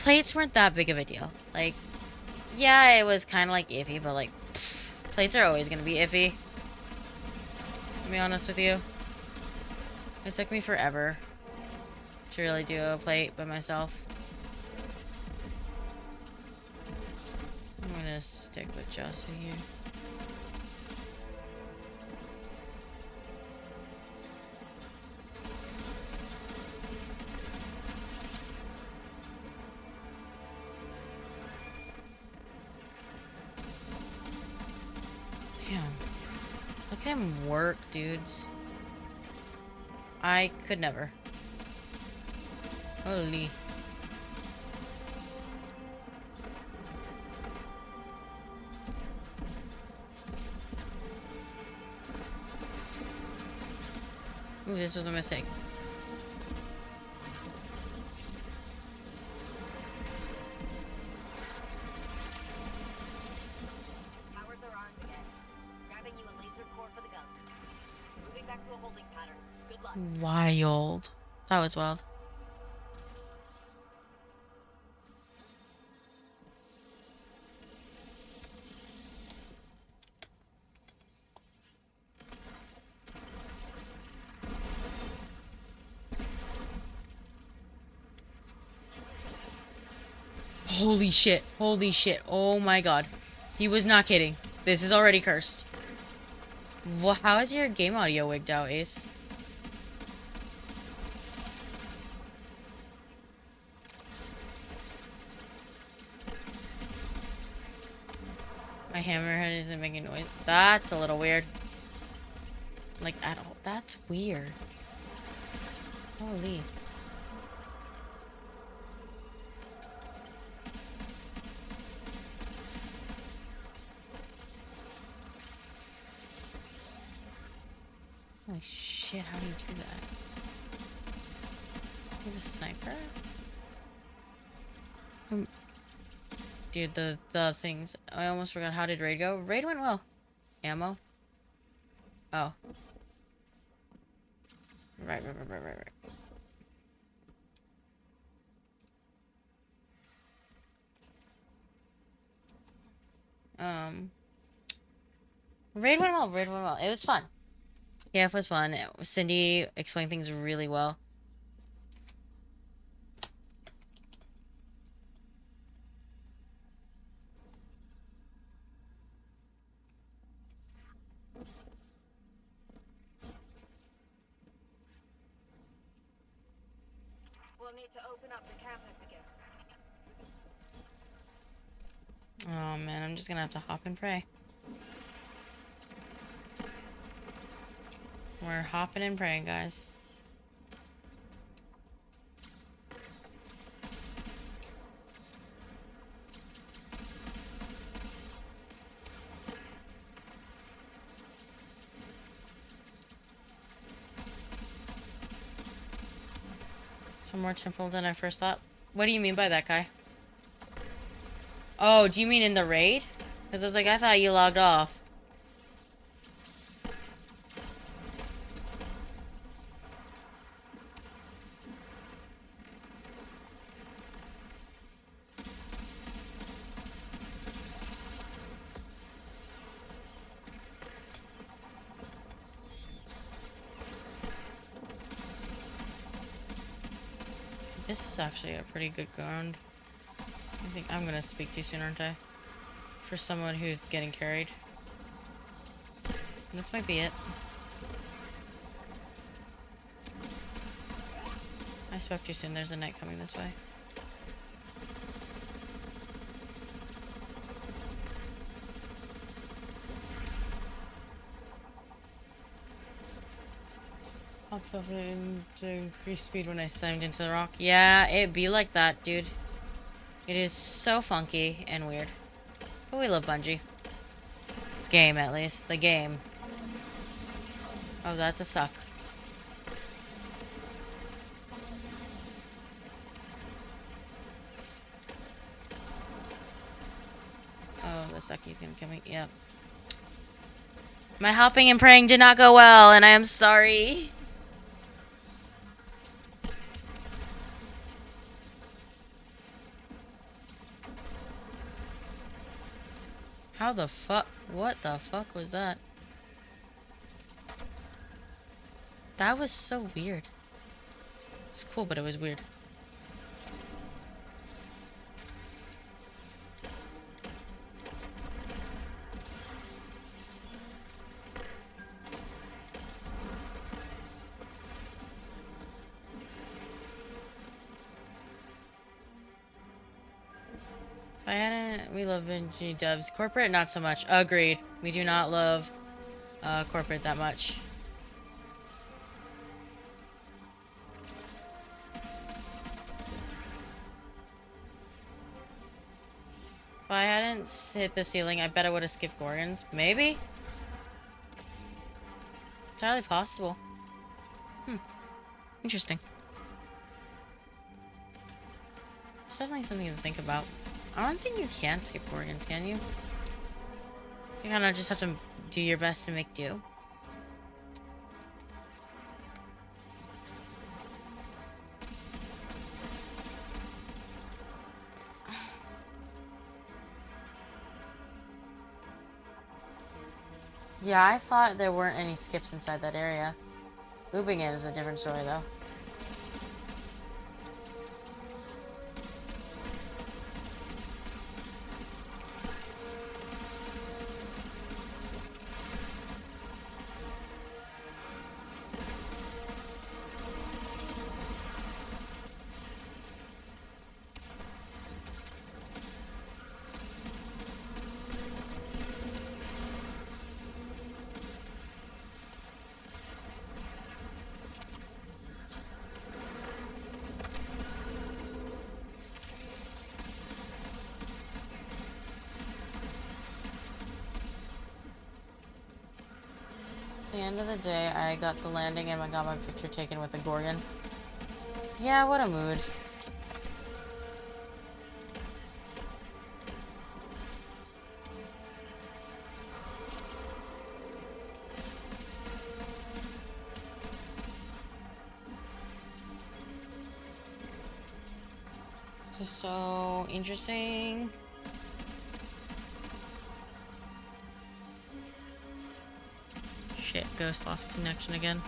plates weren't that big of a deal. Like, yeah, it was kind of like iffy, but like, plates are always gonna be iffy. To be honest with you. It took me forever to really do a plate by myself. I'm gonna stick with Josie here. Damn. Look at him work, dudes. I could never. Holy. Ooh, this was a mistake. Powers are ours again. Grabbing you a laser core for the gun. Moving back to a holding pattern. Good luck. Wild. That was wild. Holy shit. Holy shit. Oh my god. He was not kidding. This is already cursed. How is your game audio wigged out, Ace? My hammerhead isn't making noise. That's a little weird. Like, at all. That's weird. Holy. Holy shit, how do you do that? You have a sniper? Dude, the things. I almost forgot. How did raid go? Raid went well. Ammo? Oh. Right. Raid went well. Raid went well. It was fun. Yeah, it was fun. Cindy explained things really well. We'll need to open up the campus again. Oh man, I'm just gonna have to hop and pray. We're hopping and praying, guys. Some more temple than I first thought. What do you mean by that, guy? Oh, do you mean in the raid? Because I was like, I thought you logged off. This is actually a pretty good ground. I think I'm gonna speak too soon, aren't I? For someone who's getting carried. This might be it. I spoke too soon. There's a knight coming this way. Popped up to increase speed when I slammed into the rock. Yeah, it be like that, dude. It is so funky and weird. But we love Bungie. This game, at least. The game. Oh, that's a suck. Oh, the sucky's gonna kill me. Yep. My hopping and praying did not go well, and I am sorry. How the fuck? What the fuck was that? That was so weird. It's cool, but it was weird. If I hadn't, we love Benji Dubs. Corporate, not so much. Agreed. We do not love corporate that much. If I hadn't hit the ceiling, I bet I would have skipped Gorgons. Maybe? Entirely possible. Interesting. It's definitely something to think about. I don't think you can skip Gorgons, can you? You kind of just have to do your best to make do. Yeah, I thought there weren't any skips inside that area. Moving in is a different story, though. At the end of the day, I got the landing and I got my picture taken with a Gorgon. Yeah, what a mood. Just so interesting. Shit, Ghost lost connection again.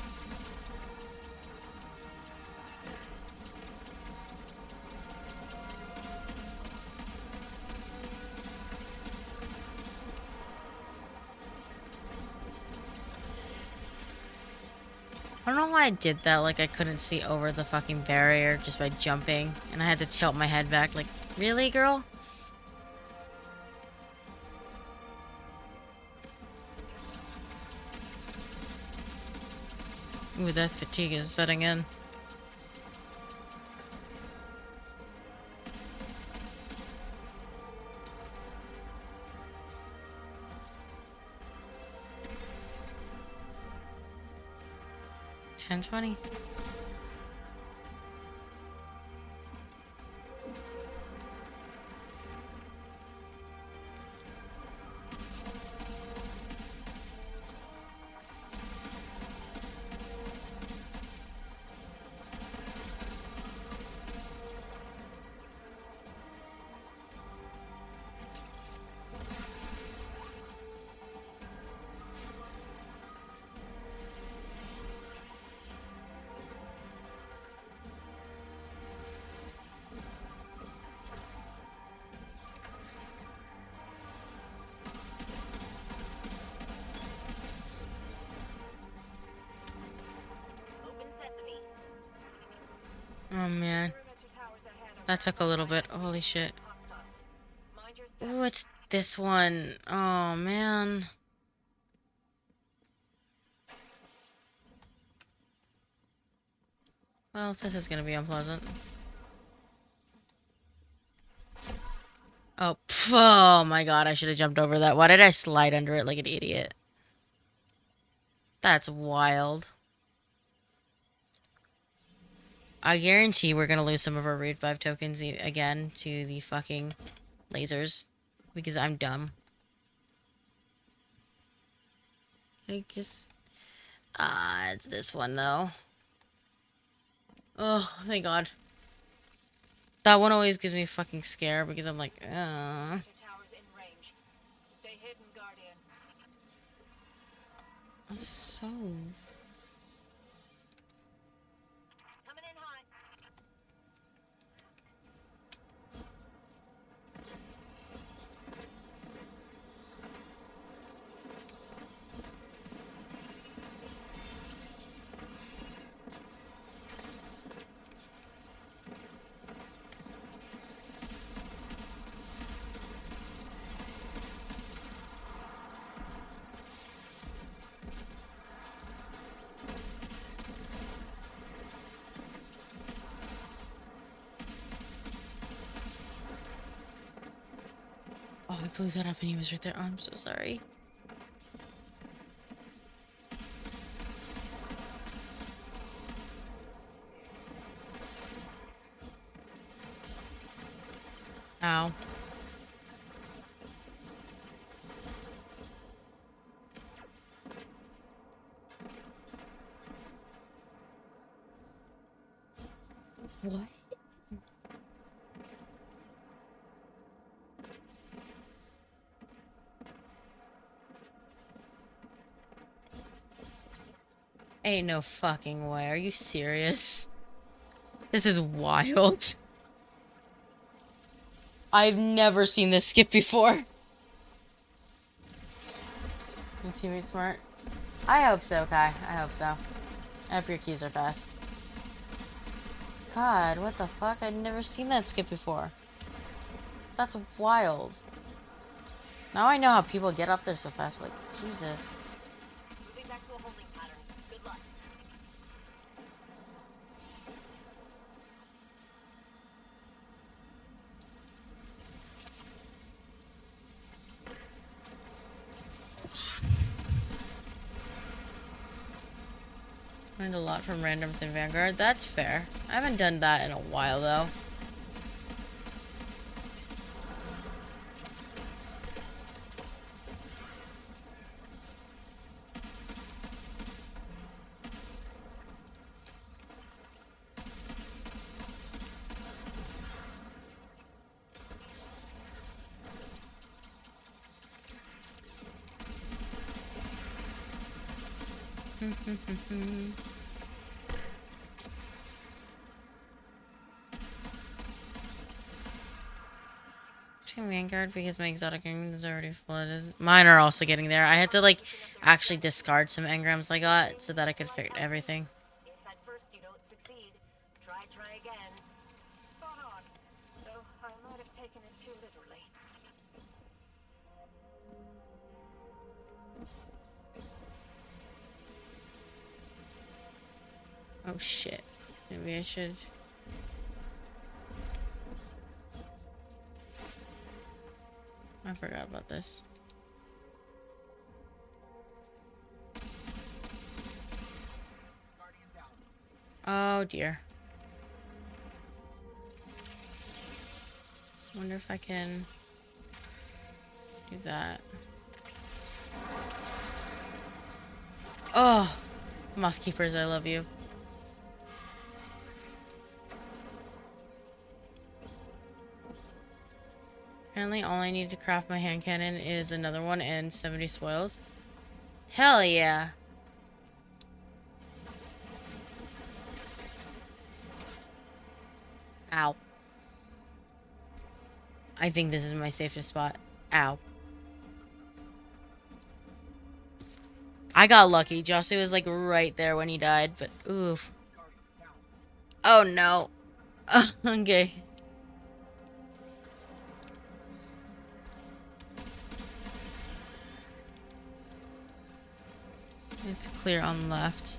I don't know why I did that, like I couldn't see over the fucking barrier just by jumping, and I had to tilt my head back, like, really, girl? Ooh, that fatigue is setting in. $10.20. Open sesame. Oh man, Perimeter towers ahead are that took a little bit. Holy shit. hostile. Mind your step. Ooh, it's this one. Oh man. Well, this is gonna be unpleasant. Oh, oh my god, I should have jumped over that. Why did I slide under it like an idiot? That's wild. I guarantee we're gonna lose some of our Raid 5 tokens again to the fucking lasers. Because I'm dumb. I just... it's this one though. Oh, thank god. That one always gives me a fucking scare because I'm like, Towers in range. Stay So... Coming in hot. Oh, I blew that up and he was right there. Oh, I'm so sorry. Ow. What? Ain't no fucking way. Are you serious? This is wild. I've never seen this skip before. Your teammate smart? I hope so, Kai. I hope so. I hope your keys are fast. God, what the fuck? I'd never seen that skip before. That's wild. Now I know how people get up there so fast. Like, Jesus. Moving back to a holding pattern. Good luck. Learned a lot from randoms in Vanguard. That's fair. I haven't done that in a while, though. Vanguard because my exotic engrams is already full. Mine are also getting there. I had to like actually discard some engrams I got so that I could fit everything. If at first you don't succeed, try again. Spot on. Though I might have taken it too literally. Oh shit. Maybe I should. I forgot about this. Oh dear. Wonder if I can do that. Oh, Moth Keepers, I love you. Apparently all I need to craft my hand cannon is another one and 70 spoils. Hell yeah. Ow. I think this is my safest spot. Ow. I got lucky. Jossie was like right there when he died, but oof. Oh no. Okay. It's clear on the left.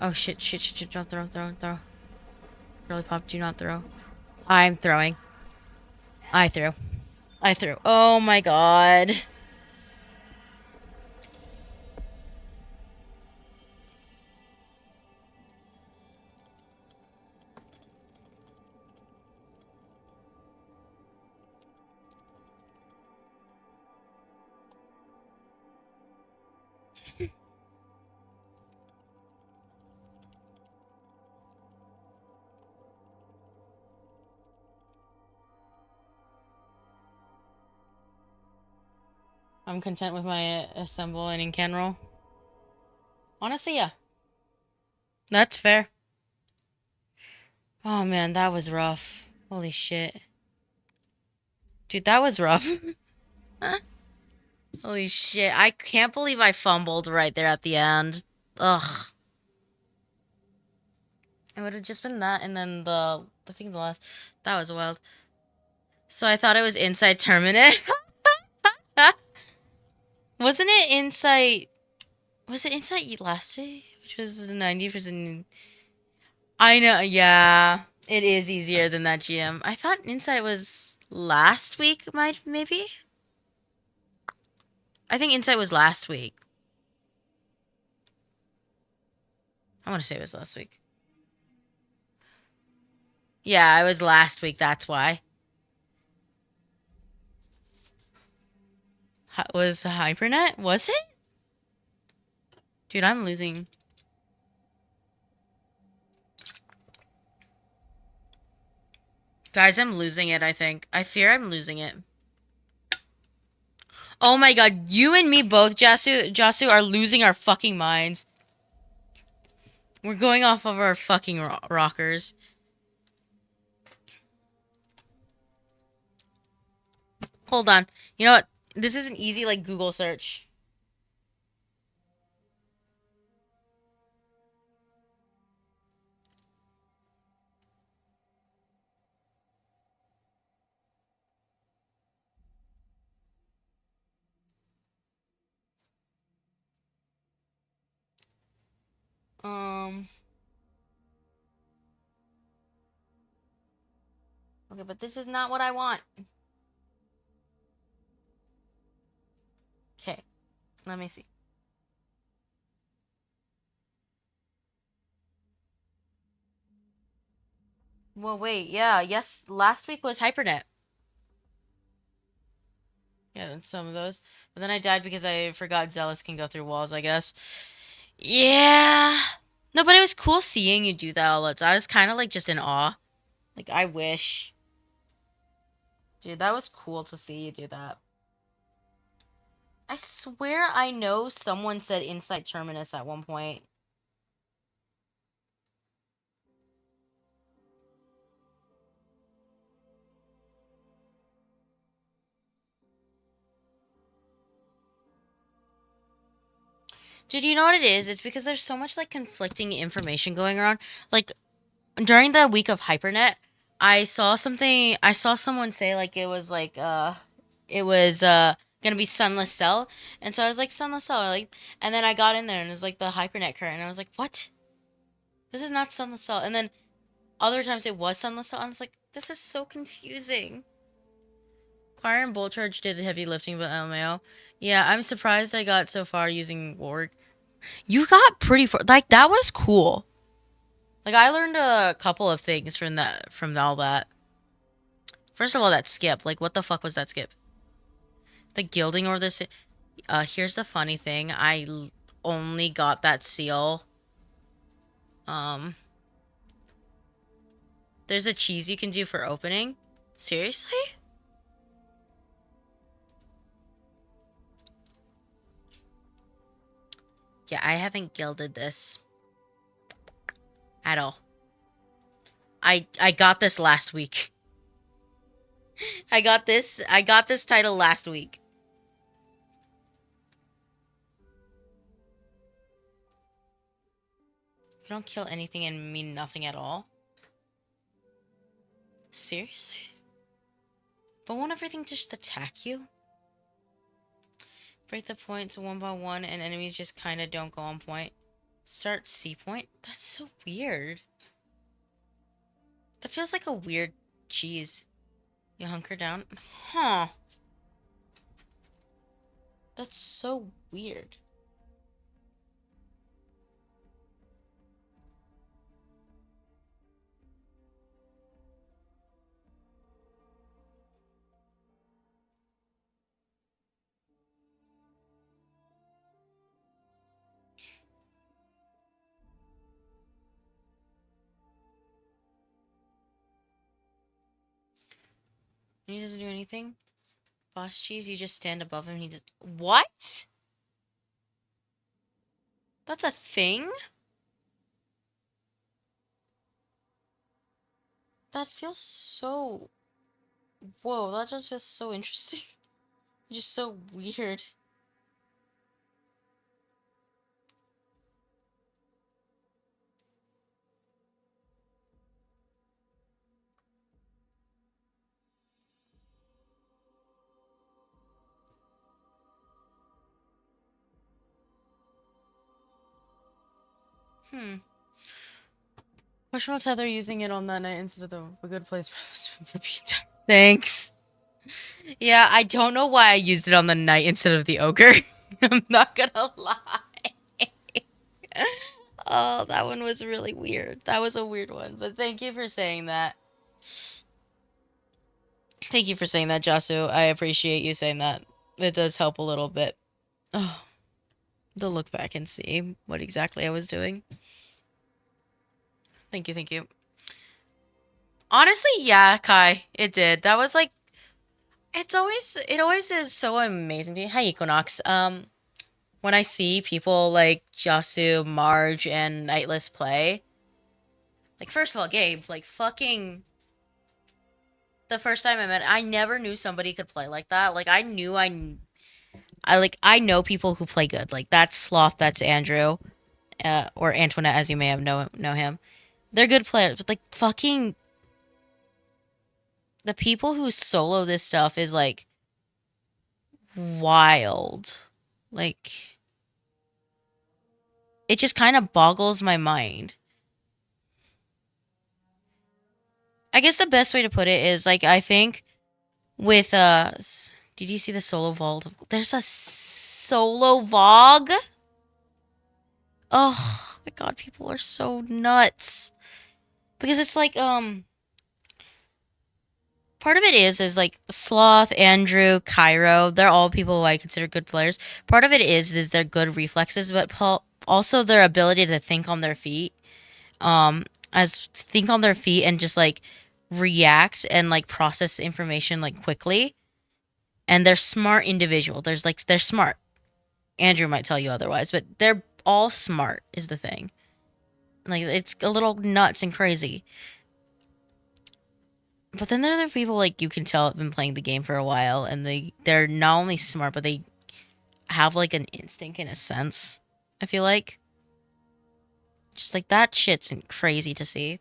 Oh shit, shit, shit, shit. Don't throw. Really pop, do not throw. I'm throwing. I threw. Oh my god. I'm content with my assemble and can roll. Honestly, yeah. That's fair. Oh man, that was rough. Holy shit. Dude, that was rough. Holy shit. I can't believe I fumbled right there at the end. Ugh. It would have just been that and then the thing the last that was wild. So I thought it was Inside Terminate. Wasn't it Inside was it Inside Eat Last Day? Which was 90%. I know, yeah. It is easier than that GM. I thought Insight was last week, maybe? I think Insight was last week. I want to say it was last week. Yeah, it was last week, that's why. Was Hypernet? Was it? Dude, I'm losing. Guys, I'm losing it, I think. I fear I'm losing it. Oh my god, you and me both, Jasu, are losing our fucking minds. We're going off of our fucking rockers. Hold on. You know what? This is an easy, like, Google search. Um... Okay, but this is not what I want. Okay, let me see. Well, wait, yeah, yes, last week was Hypernet. Yeah, some of those. But then I died because I forgot Zealous can go through walls, I guess. Yeah. No, but it was cool seeing you do that all the time. I was kind of like just in awe. Like, I wish. Dude, that was cool to see you do that. I swear I know someone said Inside Terminus at one point. Dude, you know what it is? It's because there's so much like conflicting information going around. Like during the week of Hypernet, I saw someone say like it was gonna be Sunless Cell. And so I was like Sunless Cell like and then I got in there and it was like the Hypernet current and I was like, "What? This is not Sunless Cell." And then other times it was Sunless Cell and I was like, "This is so confusing." Choir and Bolt Charge did heavy lifting but LMAO. Yeah, I'm surprised I got so far using Warg. You got pretty far. Like that was cool. Like I learned a couple of things from all that. First of all, that skip. Like what the fuck was that skip? The gilding or this. Here's the funny thing. Only got that seal. Um, there's a cheese you can do for opening. Seriously? Yeah, I haven't gilded this at all. I got this last week. I got this title last week. You don't kill anything and mean nothing at all. Seriously? But won't everything just attack you? Break the points one by one and enemies just kinda don't go on point. Start C point? That's so weird. That feels like a weird cheese. You hunker down? Huh. That's so weird. And he doesn't do anything? Boss cheese, you just stand above him. He just what? That's a thing. That feels so. Whoa, that just feels so interesting. Just so weird. Hmm. Questionable tether using it on that night instead of a good place for pizza. Thanks. Yeah, I don't know why I used it on the knight instead of the ogre. I'm not gonna lie. Oh, that one was really weird. That was a weird one, but thank you for saying that. Thank you for saying that, Jasu. I appreciate you saying that. It does help a little bit. Oh, to look back and see what exactly I was doing. Thank you, thank you. Honestly, yeah, Kai, it did. That was like it always is so amazing to me. Hi, Equinox. When I see people like Jasu, Marge, and Nightless play, like first of all, Gabe, like fucking the first time I met, I never knew somebody could play like that. Like I know people who play good. Like that's Sloth, that's Andrew, or Antoinette, as you may have know him. They're good players, but like fucking the people who solo this stuff is like wild. Like it just kind of boggles my mind. I guess the best way to put it is like I think with did you see the solo vault? There's a solo Vogue. Oh my god, people are so nuts. Because it's like part of it is like Sloth, Andrew, Cairo, they're all people who I consider good players. Part of it is their good reflexes, but also their ability to think on their feet. As think on their feet and just like react and like process information like quickly. And they're smart individual. They're smart. Andrew might tell you otherwise, but they're all smart is the thing. Like it's a little nuts and crazy. But then there are the people like you can tell have been playing the game for a while and they're not only smart but they have like an instinct in a sense. I feel like just like that shit's crazy to see.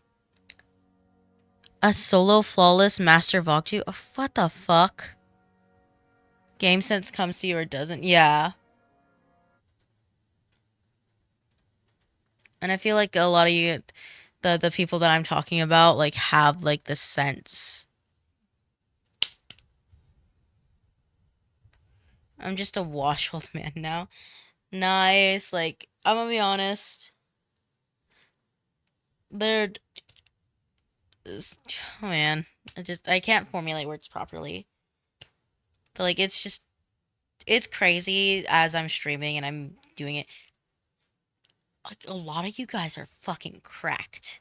A solo flawless master Vogtu? Oh, what the fuck? Game sense comes to you or doesn't? Yeah. And I feel like a lot of you the people that I'm talking about like have like the sense. I'm just a wash old man now. Nice. Like I'm gonna be honest. They're oh man. I can't formulate words properly. But like it's just it's crazy as I'm streaming and I'm doing it. Like a lot of you guys are fucking cracked.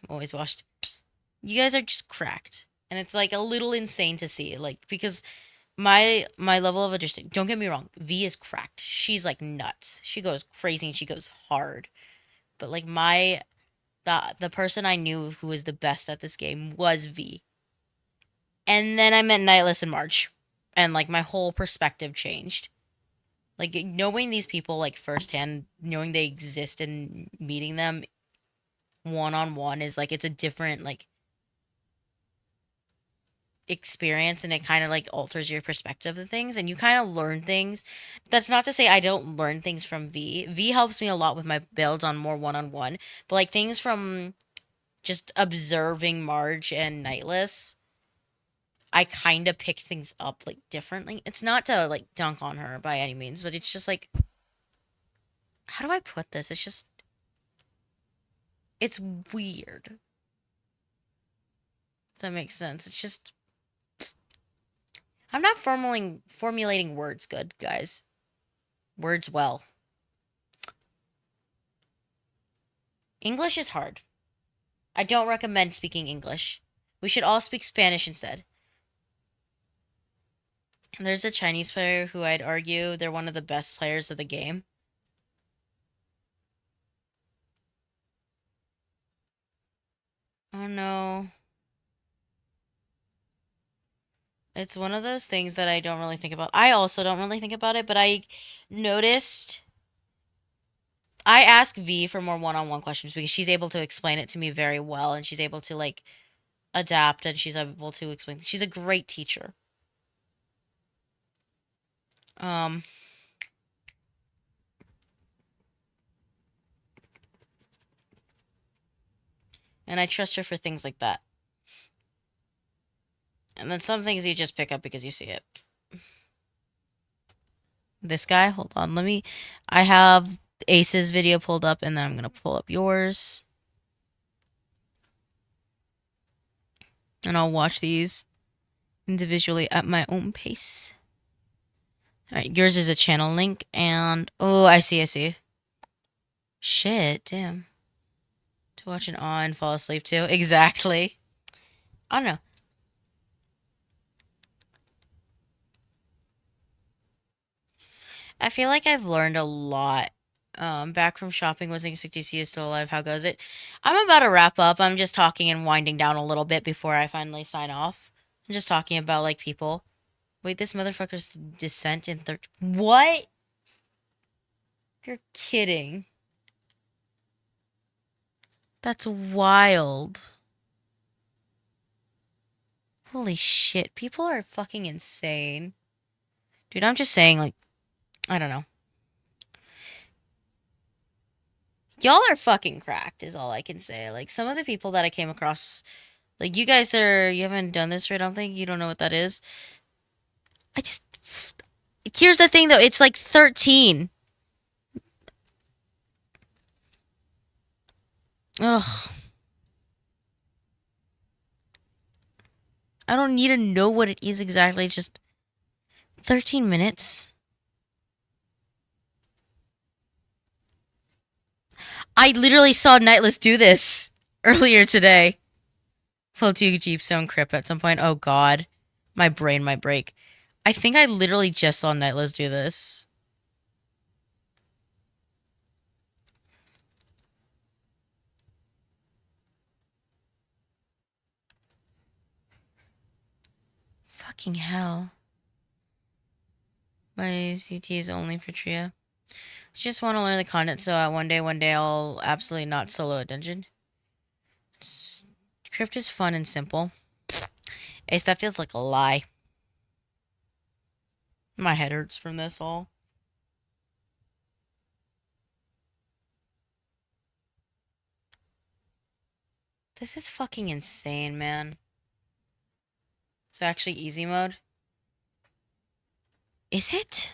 I'm always washed. You guys are just cracked. And it's like a little insane to see. Like because my level of understanding. Don't get me wrong. V is cracked. She's like nuts. She goes crazy and she goes hard. But like the person I knew who was the best at this game was V. And then I met Nightless and March, and like my whole perspective changed. Like knowing these people like firsthand, knowing they exist and meeting them one on one is like it's a different like experience and it kind of like alters your perspective of things and you kind of learn things. That's not to say I don't learn things from V. V helps me a lot with my builds on more one-on-one, but like things from just observing Marge and Nightless, I kind of picked things up like differently. It's not to like dunk on her by any means, but it's just like how do I put this? It's just it's weird. If that makes sense. It's just I'm not formulating words good, guys. Words well. English is hard. I don't recommend speaking English. We should all speak Spanish instead. There's a Chinese player who I'd argue they're one of the best players of the game. Oh no. It's one of those things that I don't really think about. I also don't really think about it, but I noticed I ask V for more one-on-one questions because she's able to explain it to me very well and she's able to like adapt and she's able to explain. She's a great teacher. Um, and I trust her for things like that. And then some things you just pick up because you see it. This guy, hold on, I have Ace's video pulled up and then I'm gonna pull up yours. And I'll watch these individually at my own pace. Alright, yours is a channel link and oh, I see. Shit, damn. To watch it on and fall asleep too. Exactly. I don't know. I feel like I've learned a lot. Back from shopping, wasn't expecting to see is still alive. How goes it? I'm about to wrap up. I'm just talking and winding down a little bit before I finally sign off. I'm just talking about like people. Wait, this motherfucker's descent in third. What? You're kidding. That's wild. Holy shit. People are fucking insane. Dude, I'm just saying, like, I don't know. Y'all are fucking cracked, is all I can say. Like, some of the people that I came across, like, you haven't done this, right? I don't think you don't know what that is. I just, here's the thing though, it's like 13. Ugh. I don't need to know what it is exactly. It's just 13 minutes. I literally saw Nightless do this earlier today. Will do Jeepstone Crypt at some point. Oh god. My brain might break. I think I literally just saw Nightless do this. Fucking hell. My CT is only for Tria. I just want to learn the content so one day I'll absolutely not solo a dungeon. Crypt is fun and simple. Ace, that feels like a lie. My head hurts from this all. This is fucking insane, man. It's actually easy mode. Is it?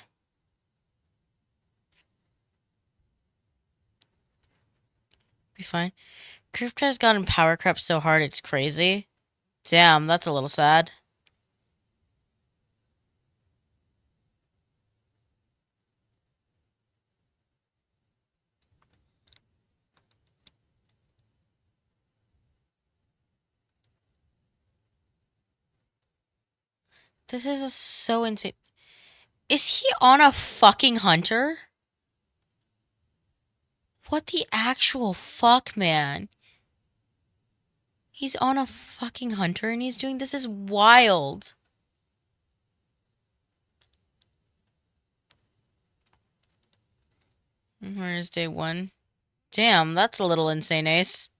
Be fine. Crypt has gotten power crept so hard it's crazy. Damn, that's a little sad. This is so insane. Is he on a fucking hunter? What the actual fuck, man? He's on a fucking hunter and he's doing this is wild. Where's day one? Damn, that's a little insane, Ace.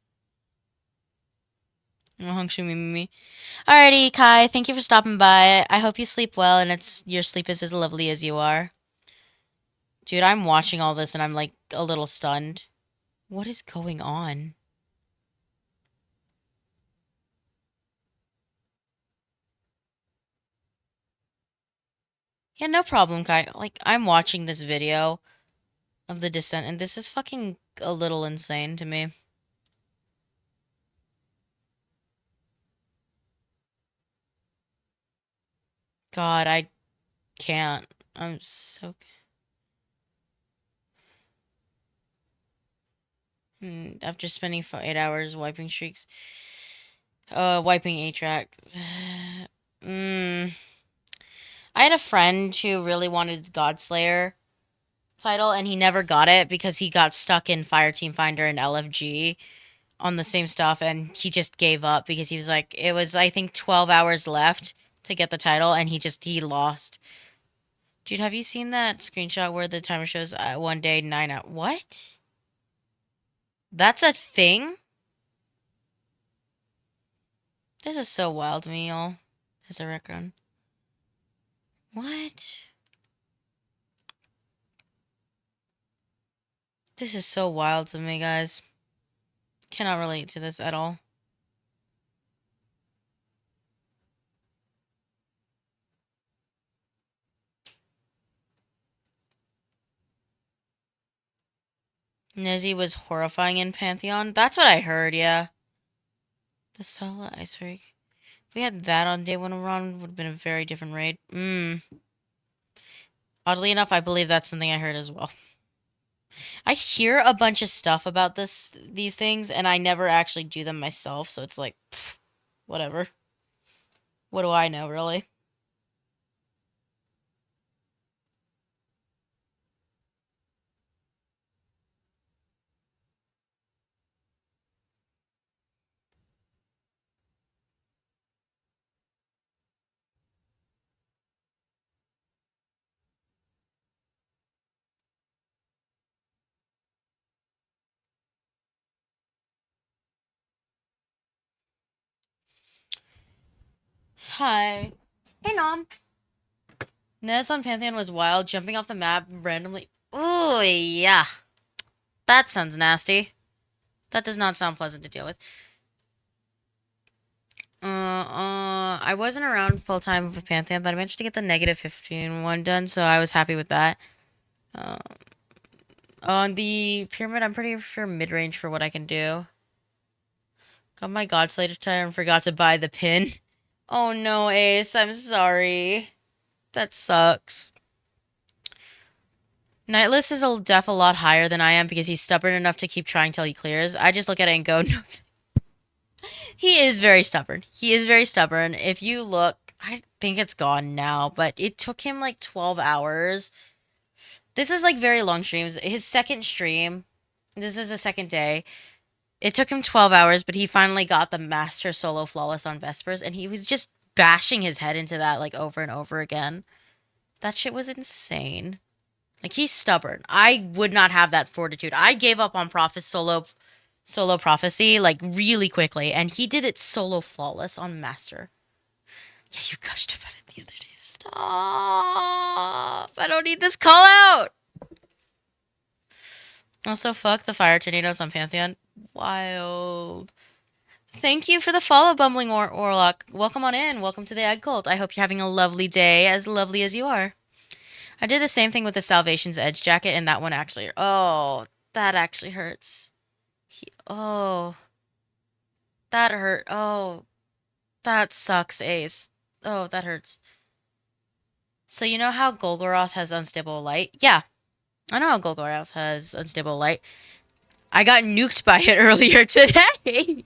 Alrighty, Kai, thank you for stopping by. I hope you sleep well and your sleep is as lovely as you are. Dude, I'm watching all this and I'm like a little stunned. What is going on? Yeah, no problem, Kai. Like, I'm watching this video of the descent and this is fucking a little insane to me. God, I can't. I'm so... After spending 8 hours wiping streaks. Wiping 8 track. mm, I had a friend who really wanted Godslayer title, and he never got it because he got stuck in Fireteam Finder and LFG on the same stuff, and he just gave up because he was like, it was I think 12 hours left to get the title, and he lost. Dude, have you seen that screenshot where the timer shows 1 day 9 hours? What? That's a thing? This is so wild to me, y'all. As a record. What? This is so wild to me, guys. Cannot relate to this at all. Nizzy was horrifying in Pantheon. That's what I heard, yeah. The solo iceberg. If we had that on day one of Ron, would have been a very different raid. Oddly enough, I believe that's something I heard as well. I hear a bunch of stuff about these things, and I never actually do them myself, so it's like, pff, whatever. What do I know, really? Hi. Hey, Nom. Nez on Pantheon was wild, jumping off the map randomly. Ooh, yeah. That sounds nasty. That does not sound pleasant to deal with. I wasn't around full time with Pantheon, but I managed to get the negative 15 one done, so I was happy with that. Uh, on the pyramid, I'm pretty sure mid range for what I can do. Got my God Slater tire and forgot to buy the pin. Oh no, Ace, I'm sorry. That sucks. Nightless is a def a lot higher than I am because he's stubborn enough to keep trying till he clears. I just look at it and go, no. He is very stubborn. He is very stubborn. If you look, I think it's gone now, but it took him like 12 hours. This is like very long streams. His second stream, this is the second day. It took him 12 hours, but he finally got the master solo flawless on Vespers, and he was just bashing his head into that like over and over again. That shit was insane. Like he's stubborn. I would not have that fortitude. I gave up on Prophet solo prophecy like really quickly, and he did it solo flawless on master. Yeah, you gushed about it the other day. Stop! I don't need this call out. Also, fuck the fire tornadoes on Pantheon. Wild. Thank you for the follow, Bumbling Warlock. Welcome on in. Welcome to the Egg Cult. I hope you're having a lovely day, as lovely as you are. I did the same thing with the Salvation's Edge jacket, and that one actually. Oh, that actually hurts. Oh, that hurt. Oh, that sucks, Ace. Oh, that hurts. So you know how Golgoroth has unstable light? Yeah, I know how Golgoroth has unstable light. I got nuked by it earlier today.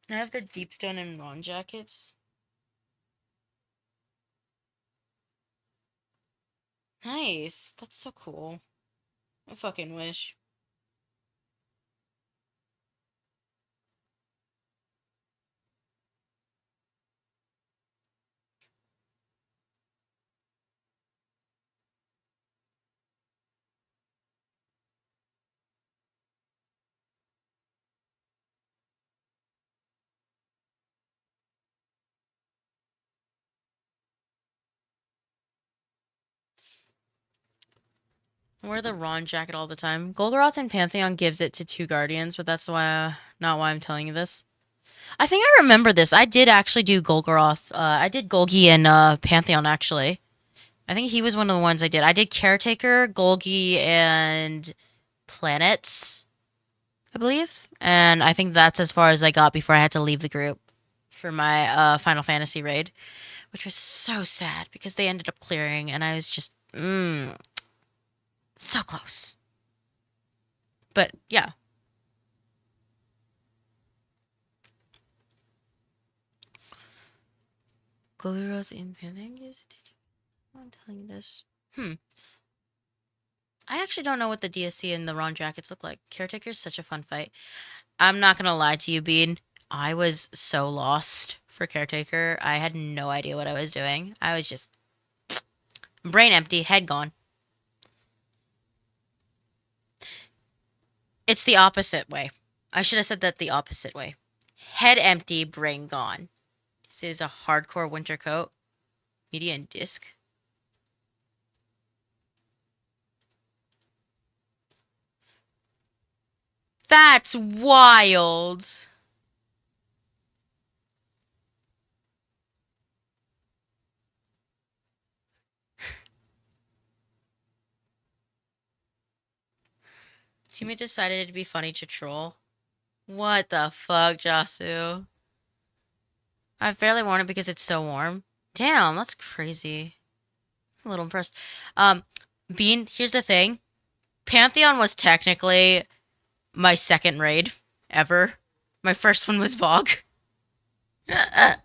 I have the Deepstone and Ron jackets. Nice. That's so cool. I fucking wish. I wear the Ron jacket all the time. Golgoroth and Pantheon gives it to two Guardians, but that's why not why I'm telling you this. I think I remember this. I did actually do Golgoroth. I did Golgi and Pantheon actually. I think he was one of the ones I did. I did Caretaker, Golgi, and Planets, I believe. And I think that's as far as I got before I had to leave the group for my Final Fantasy raid, which was so sad because they ended up clearing, and I was just Mmm. So close. But yeah. Golgoth in Pithing is. I'm telling you this. I actually don't know what the DSC and the Ron jackets look like. Caretaker's such a fun fight. I'm not gonna lie to you, Bean. I was so lost for Caretaker. I had no idea what I was doing. I was just brain empty, head gone. It's the opposite way. I should have said that the opposite way. Head empty, brain gone. This is a hardcore winter coat. Media and disc. That's wild. Teammate decided it'd be funny to troll. What the fuck, Jasu? I've barely worn it because it's so warm. Damn, that's crazy. I'm a little impressed. Um, Bean, here's the thing. Pantheon was technically my second raid ever. My first one was Vogue. I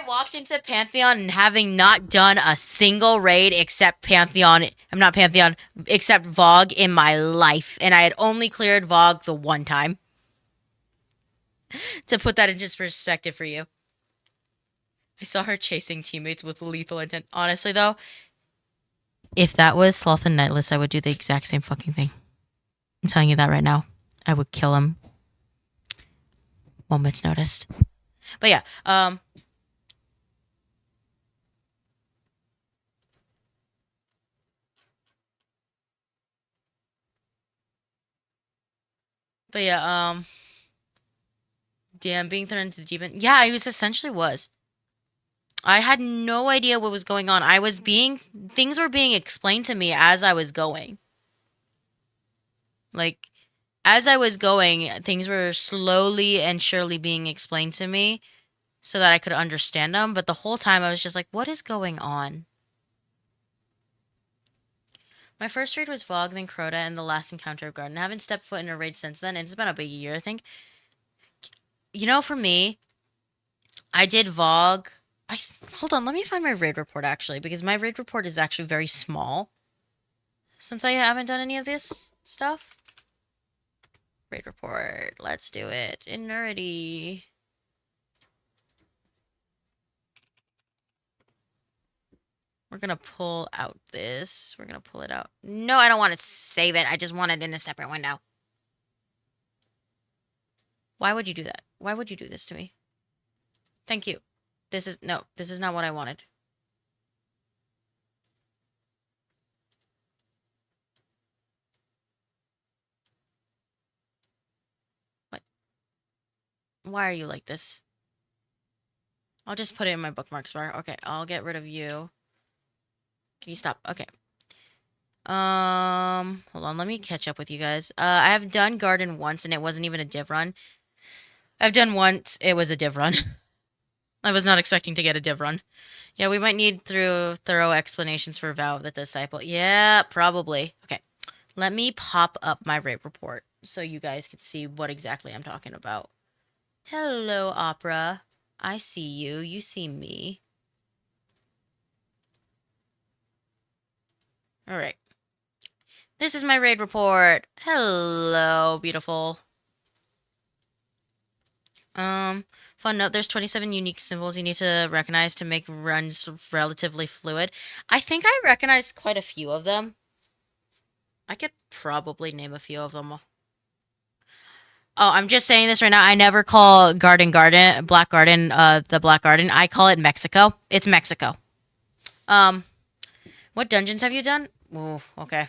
walked into Pantheon and having not done a single raid except Pantheon, I'm not Pantheon, except Vogue in my life. And I had only cleared Vogue the one time. To put that into perspective for you. I saw her chasing teammates with lethal intent. Honestly, though, if that was Sloth and Nightless, I would do the exact same fucking thing. I'm telling you that right now. I would kill him. Moment's notice. But yeah, but yeah, damn, being thrown into the deep end. Yeah, I was essentially was. I had no idea what was going on. Things were being explained to me as I was going. Like, as I was going, things were slowly and surely being explained to me so that I could understand them. But the whole time I was just like, what is going on? My first raid was Vogue, then Crota, and the last encounter of Garden. I haven't stepped foot in a raid since then, and it's been about a year, I think. You know, for me, I did Vogue. Hold on, let me find my raid report actually, because my raid report is actually very small since I haven't done any of this stuff. Raid report. Let's do it. In nerdy. We're gonna pull out this. We're gonna pull it out. No, I don't want to save it. I just want it in a separate window. Why would you do that? Why would you do this to me? Thank you. This is not what I wanted. What? Why are you like this? I'll just put it in my bookmarks bar. Okay, I'll get rid of you. Can you stop? Okay. Hold on. Let me catch up with you guys. I have done garden once, and it wasn't even a div run. I've done once. It was a div run. I was not expecting to get a div run. Yeah, we might need thorough explanations for Vow of the Disciple. Yeah, probably. Okay. Let me pop up my raid report so you guys can see what exactly I'm talking about. Hello, Opera. I see you. You see me. All right. This is my raid report. Hello, beautiful. Fun note, there's 27 unique symbols you need to recognize to make runs relatively fluid. I think I recognized quite a few of them. I could probably name a few of them. Oh, I'm just saying this right now. I never call Black Garden, the Black Garden. I call it Mexico. It's Mexico. Um, what dungeons have you done? Ooh, okay.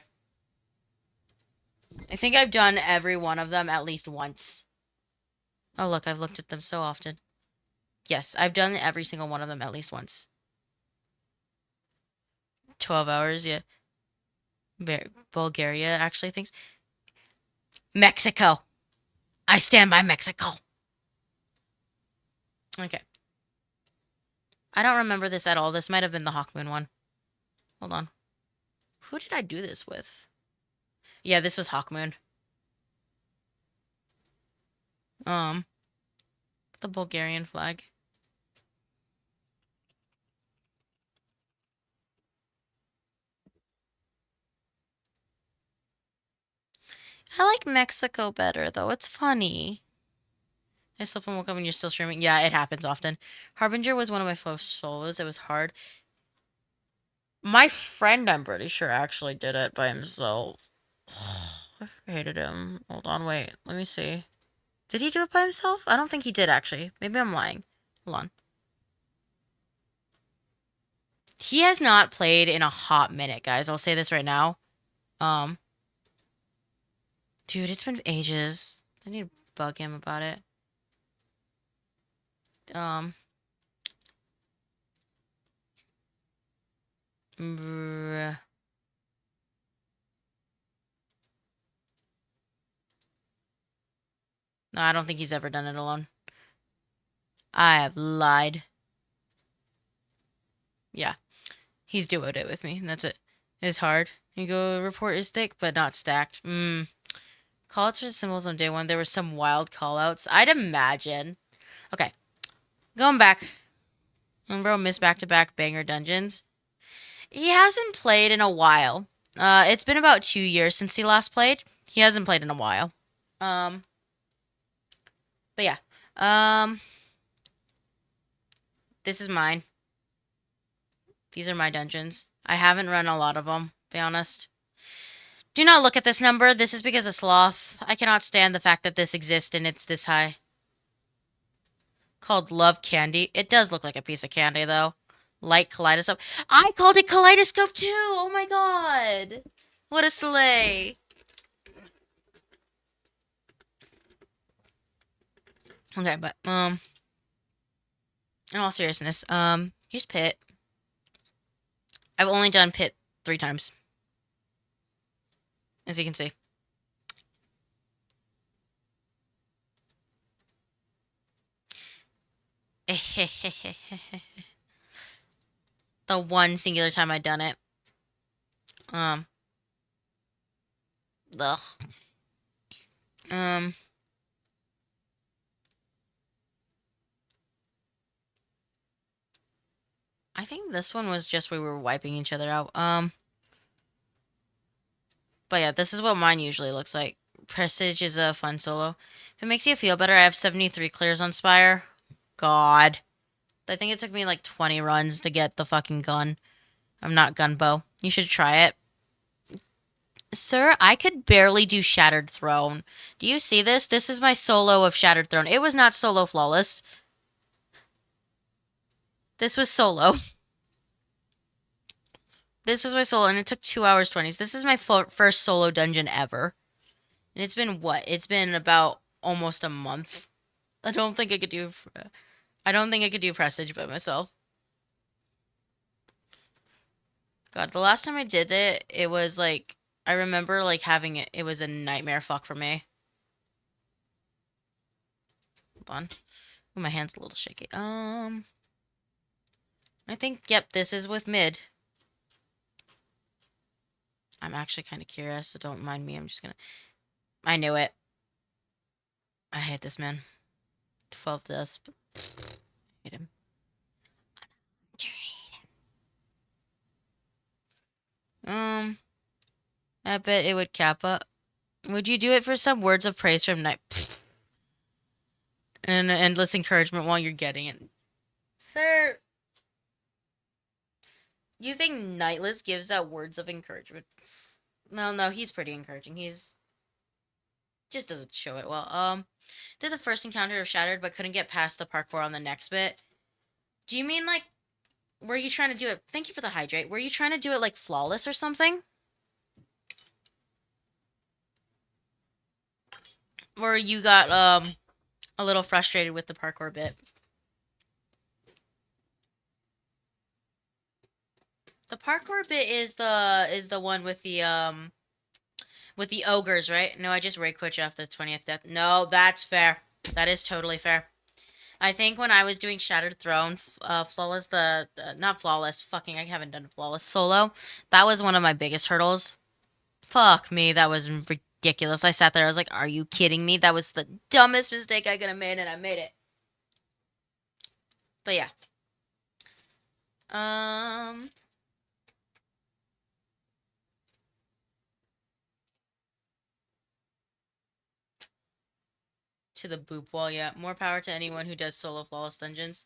I think I've done every one of them at least once. Oh, look, I've looked at them so often. Yes, I've done every single one of them at least once. 12 hours, yeah. Bulgaria actually thinks. Mexico. I stand by Mexico. Okay. I don't remember this at all. This might have been the Hawkmoon one. Hold on. Who did I do this with? Yeah, this was Hawkmoon. Um, the Bulgarian flag. I like Mexico better, though. It's funny. I slept and woke up and you're still streaming. Yeah, it happens often. Harbinger was one of my first solos. It was hard. My friend, I'm pretty sure, actually did it by himself. I hated him. Hold on, wait. Let me see. Did he do it by himself? I don't think he did, actually. Maybe I'm lying. Hold on. He has not played in a hot minute, guys. I'll say this right now. Um, dude, it's been ages. I need to bug him about it. Um, bruh. No, I don't think he's ever done it alone. I have lied. Yeah, he's doing it with me. And that's it. It's hard. You go report is thick, but not stacked. Callouts for symbols on day one. There were some wild callouts. I'd imagine. Okay, going back. Umbro missed back-to-back banger dungeons. He hasn't played in a while. It's been about 2 years since he last played. He hasn't played in a while. Um, but yeah. Um, this is mine. These are my dungeons. I haven't run a lot of them, be honest. Do not look at this number. This is because of sloth. I cannot stand the fact that this exists and it's this high. Called Love Candy. It does look like a piece of candy, though. Light kaleidoscope. I called it kaleidoscope, too! Oh my god! What a sleigh! Okay, but, in all seriousness, here's Pit. I've only done Pit 3 times. As you can see. The one singular time I'd done it. Um. Ugh. Um. I think this one was just we were wiping each other out. But yeah, this is what mine usually looks like. Prestige is a fun solo. If it makes you feel better, I have 73 clears on Spire. God. I think it took me like 20 runs to get the fucking gun. I'm not Gunbow. You should try it. Sir, I could barely do Shattered Throne. Do you see this? This is my solo of Shattered Throne. It was not solo flawless. This was solo. This was my solo, and it took 2 hours 20. This is my first solo dungeon ever. And it's been what? It's been about almost a month. I don't think I could do... I don't think I could do Prestige by myself. God, the last time I did it, it was like... I remember like having it... It was a nightmare fuck for me. Hold on. Ooh, my hand's a little shaky. I think, yep, this is with mid. I'm actually kind of curious, so don't mind me. I'm just gonna... I knew it. I hate this man. 12 deaths. Hate him. I bet it would Kappa. Would you do it for some words of praise from Night? And endless encouragement while you're getting it. Sir, you think Nightless gives out words of encouragement? No, he's pretty encouraging. He's just doesn't show it well. Did the first encounter of Shattered, but couldn't get past the parkour on the next bit. Do you mean like, were you trying to do it? Thank you for the hydrate. Were you trying to do it like flawless or something? Or you got a little frustrated with the parkour bit? The parkour bit is the one with the ogres, right? No, I just rage quit you off the 20th death. No, that's fair. That is totally fair. I think when I was doing Shattered Throne, flawless, not flawless, fucking, I haven't done flawless solo. That was one of my biggest hurdles. Fuck me, that was ridiculous. I sat there, I was like, are you kidding me? That was the dumbest mistake I could have made, and I made it. But yeah. Um, to the boop wall, yeah. More power to anyone who does solo flawless dungeons.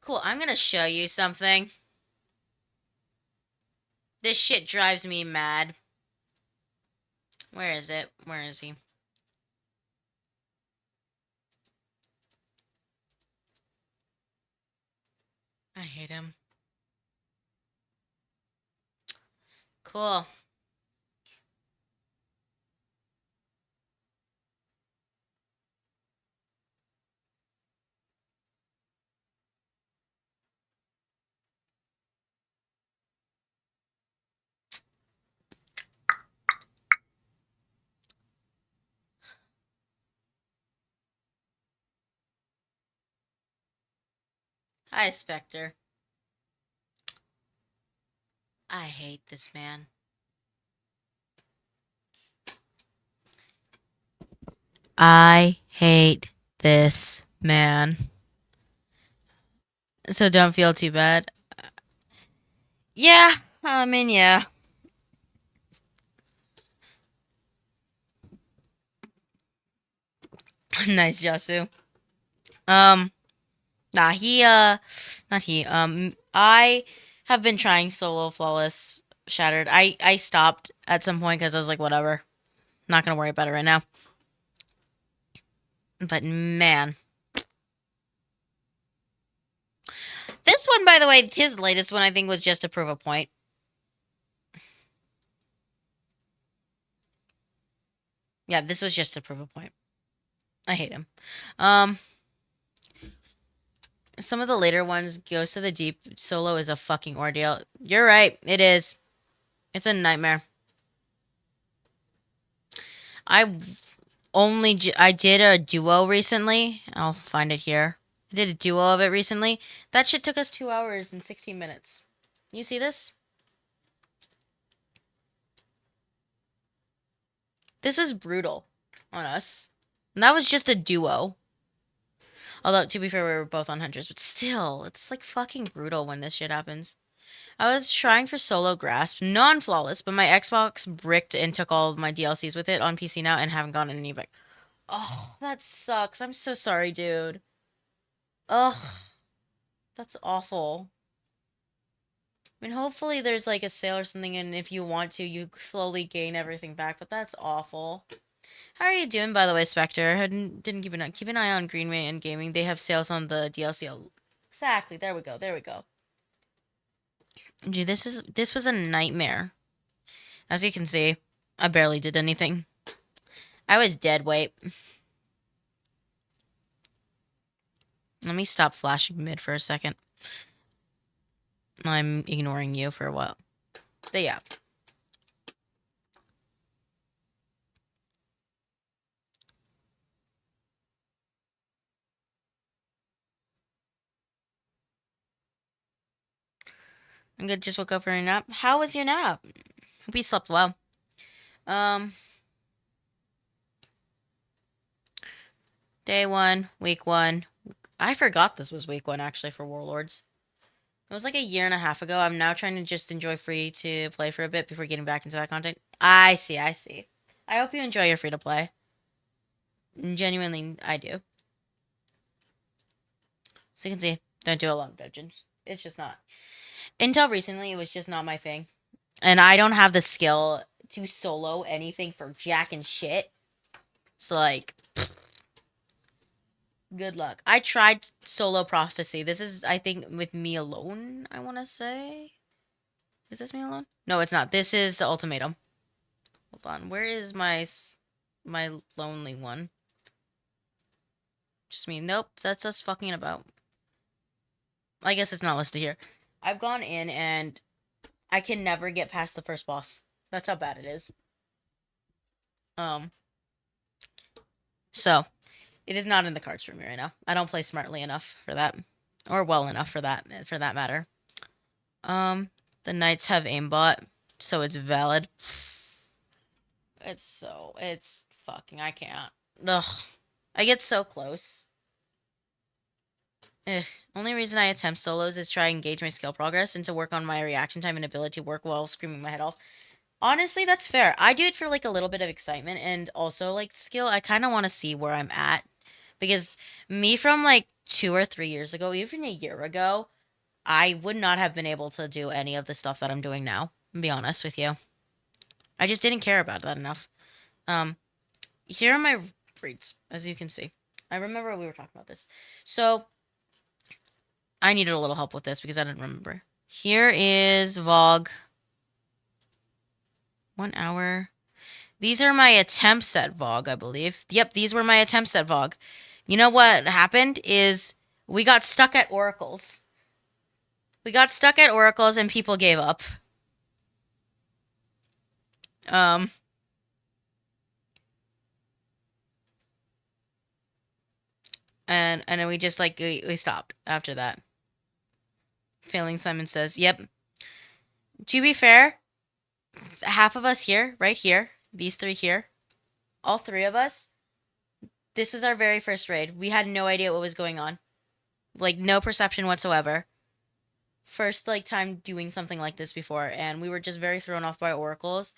Cool, I'm gonna show you something. This shit drives me mad. Where is it? Where is he? I hate him. Cool. Hi, Spectre. I hate this man. I hate this man. So don't feel too bad. Yeah, I mean, yeah. Nice, Jasu. Um, nah, not he. I have been trying solo flawless shattered. I stopped at some point because I was like, whatever, not gonna worry about it right now. But man, this one, by the way, his latest one, I think was just to prove a point. Yeah, this was just to prove a point. I hate him. Um, some of the later ones, Goes to the Deep solo is a fucking ordeal. You're right, it is. It's a nightmare. I I did a duo recently. I'll find it here. I did a duo of it recently. That shit took us 2 hours and 16 minutes. You see this? This was brutal on us. And that was just a duo. Although, to be fair, we were both on hunters, but still, it's like fucking brutal when this shit happens. I was trying for solo grasp, non-flawless, but my Xbox bricked and took all of my DLCs with it on PC now and haven't gotten any back. Oh, that sucks. I'm so sorry, dude. Ugh, that's awful. I mean, hopefully there's like a sale or something, and if you want to, you slowly gain everything back. But that's awful. How are you doing, by the way, Spectre? I didn't keep an eye on Greenway and Gaming. They have sales on the DLC. Exactly. There we go. There we go. Dude, this was a nightmare. As you can see, I barely did anything. I was dead weight. Let me stop flashing mid for a second. I'm ignoring you for a while. But yeah. I'm good. Just woke up for a nap. How was your nap? Hope you slept well. Um, Day one, week one. I forgot this was week one actually for Warlords. It was like a year and a half ago. I'm now trying to just enjoy free to play for a bit before getting back into that content. I see, I see. I hope you enjoy your free to play. Genuinely, I do. So you can see, don't do a lot of dungeons. It's just not. Until recently, it was just not my thing. And I don't have the skill to solo anything for jack and shit. So, like, good luck. I tried solo prophecy. This is, I think, with me alone, I want to say. Is this me alone? No, it's not. This is the ultimatum. Hold on. Where is my lonely one? Just me. Nope. That's us fucking about. I guess it's not listed here. I've gone in and I can never get past the first boss. That's how bad it is. Um. So It is not in the cards for me right now. I don't play smartly enough for that. Or well enough for that matter. The knights have aimbot, so it's valid. It's fucking, I can't. Ugh. I get so close. Ugh. Only reason I attempt solos is try and gauge my skill progress and to work on my reaction time and ability to work while screaming my head off. Honestly, that's fair. I do it for like a little bit of excitement and also like skill. I kind of want to see where I'm at because me from like 2 or 3 years ago, even a year ago, I would not have been able to do any of the stuff that I'm doing now. To be honest with you, I just didn't care about that enough. Um, Here are my reads, as you can see. I remember we were talking about this, so I needed a little help with this because I didn't remember. Here is Vogue. 1 hour. These are my attempts at Vogue, I believe. Yep, these were my attempts at Vogue. You know what happened is we got stuck at oracles. We got stuck at oracles and people gave up. Um and then we just like we stopped after that. Failing Simon says, "Yep. To be fair, half of us here, right here, these three here, all three of us, this was our very first raid. We had no idea what was going on. Like no perception whatsoever. First like time doing something like this before and we were just very thrown off by oracles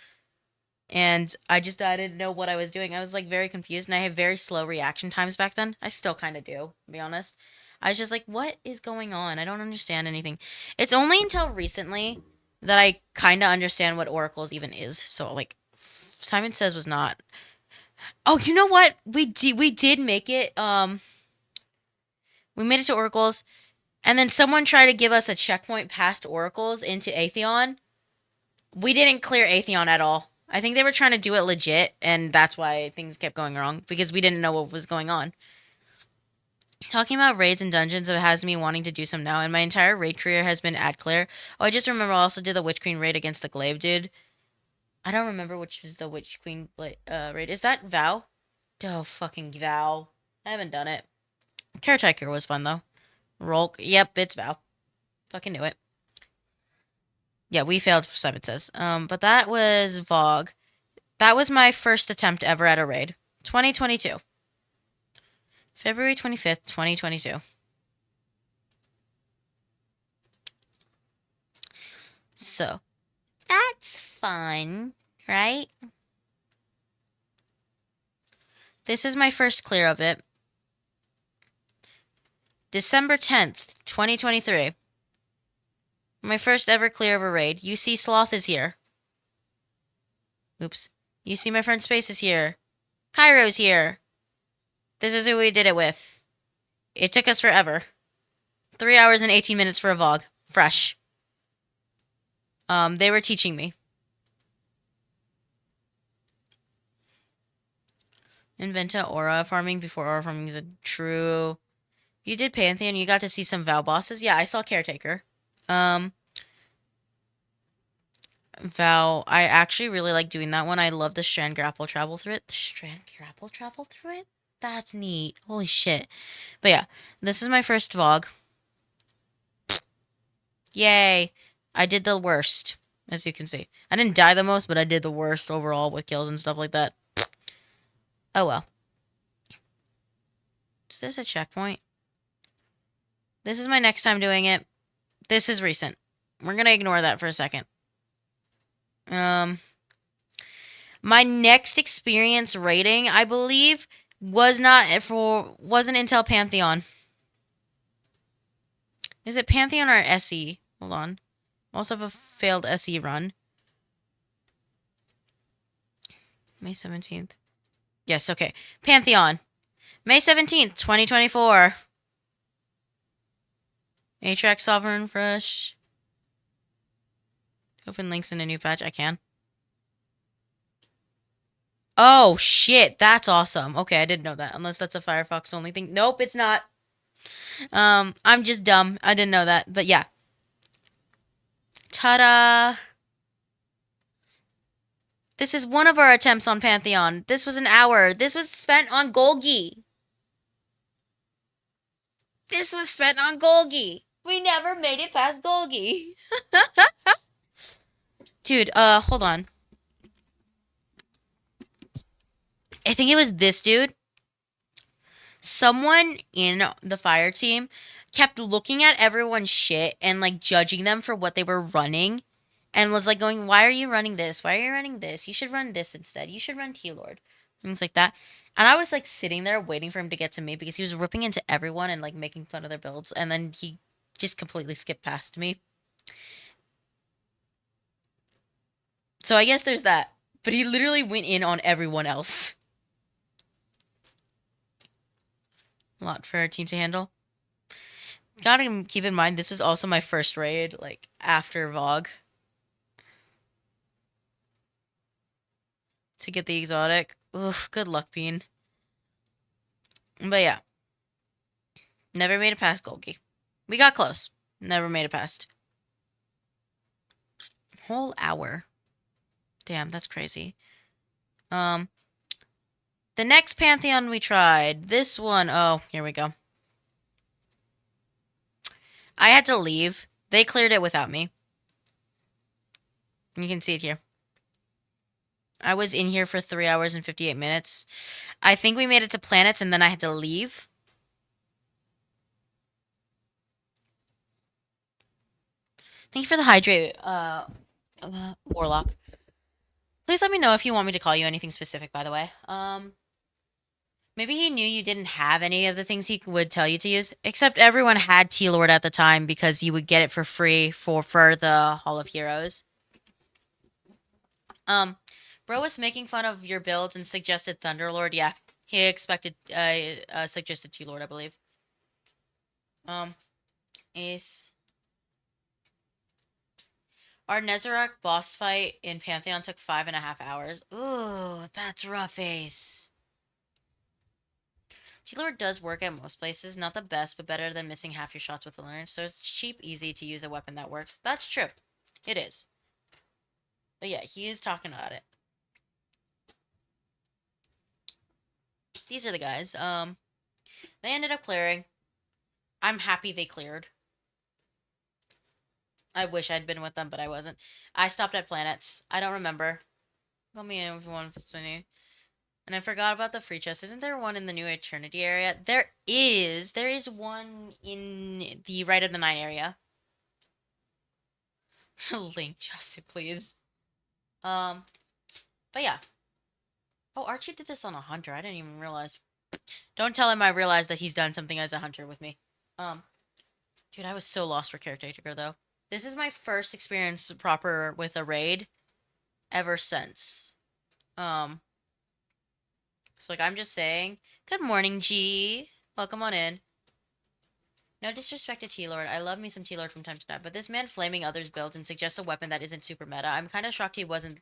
and I didn't know what I was doing. I was like very confused and I had very slow reaction times back then. I still kind of do, to be honest. I was just like, what is going on? I don't understand anything. It's only until recently that I kind of understand what oracles even is. So like Simon Says was not. Oh, you know what? We did make it we made it to oracles and then someone tried to give us a checkpoint past oracles into Atheon. We didn't clear Atheon at all. I think they were trying to do it legit, and that's why things kept going wrong, because we didn't know what was going on. Talking about raids and dungeons, it has me wanting to do some now, and my entire raid career has been ad clear. Oh, I just remember I also did the Witch Queen raid against the Glaive dude. I don't remember which is the Witch Queen raid. Is that Vow? Oh, fucking Vow. I haven't done it. Caretaker was fun, though. Rolk. Yep, it's Vow. Fucking knew it. Yeah, we failed, Simon Says. But that was Vogue. That was my first attempt ever at a raid. 2022. February 25th, 2022. So, that's fun, right? This is my first clear of it. December 10th, 2023. My first ever clear of a raid. You see Sloth is here. Oops. You see my friend Space is here. Cairo's here. This is who we did it with. It took us forever. 3 hours and 18 minutes for a Vogue. Fresh. They were teaching me. Inventa aura farming before aura farming is a true. You did Pantheon. You got to see some Vow bosses. Yeah, I saw Caretaker. Vow. I actually really like doing that one. I love the Strand Grapple travel through it. The Strand Grapple travel through it? That's neat. Holy shit. But yeah, this is my first Vogue. Yay. I did the worst, as you can see. I didn't die the most, but I did the worst overall with kills and stuff like that. Oh well. Is this a checkpoint? This is my next time doing it. This is recent. We're gonna ignore that for a second. My next experience rating, I believe, wasn't until Pantheon. Is it Pantheon or SE? Hold on. Also have a failed SE run. May 17th. Yes, okay. Pantheon. May 17th, 2024. Atrax Sovereign Fresh. Open links in a new patch. I can. Oh, shit. That's awesome. Okay, I didn't know that. Unless that's a Firefox only thing. Nope, it's not. I'm just dumb. I didn't know that. But yeah. Ta-da! This is one of our attempts on Pantheon. This was an hour. This was spent on Golgi. This was spent on Golgi. We never made it past Golgi. Dude, hold on. I think it was this dude. Someone in the fire team kept looking at everyone's shit and like judging them for what they were running and was like going, "Why are you running this? Why are you running this? You should run this instead. You should run T Lord." Things like that. And I was like sitting there waiting for him to get to me because he was ripping into everyone and like making fun of their builds, and then he just completely skipped past me. So I guess there's that. But he literally went in on everyone else. A lot for our team to handle. Gotta keep in mind, this was also my first raid, like, after VOG, to get the exotic. Oof, good luck, Bean. But yeah, never made it past Golgi. We got close. Never made it past. Whole hour. Damn, that's crazy. Um, the next Pantheon we tried. This one, oh, here we go. I had to leave. They cleared it without me. You can see it here. I was in here for 3 hours and 58 minutes. I think we made it to planets and then I had to leave. Thank you for the hydrate, Warlock. Please let me know if you want me to call you anything specific, by the way. Maybe he knew you didn't have any of the things he would tell you to use. Except everyone had T-Lord at the time because you would get it for free for the Hall of Heroes. Bro was making fun of your builds and suggested Thunderlord. Yeah, he suggested T-Lord, I believe. Ace. Our Nezarec boss fight in Pantheon took 5.5 hours. Ooh, that's rough, Ace. G-Lord does work at most places. Not the best, but better than missing half your shots with the learner. So it's cheap, easy to use a weapon that works. That's true. It is. But yeah, he is talking about it. These are the guys. They ended up clearing. I'm happy they cleared. I wish I'd been with them, but I wasn't. I stopped at planets. I don't remember. Let me in if you want to new. And I forgot about the free chest. Isn't there one in the new Eternity area? There is. There is one in the Right of the Nine area. Link Justin, please. But yeah. Oh, Archie did this on a hunter. I didn't even realize. Don't tell him I realized that he's done something as a hunter with me. Dude, I was so lost for Caretaker, though. This is my first experience proper with a raid ever since. So, like, I'm just saying, good morning, G. Welcome on in. No disrespect to T-Lord. I love me some T-Lord from time to time, but this man flaming others' builds and suggests a weapon that isn't super meta. I'm kind of shocked he wasn't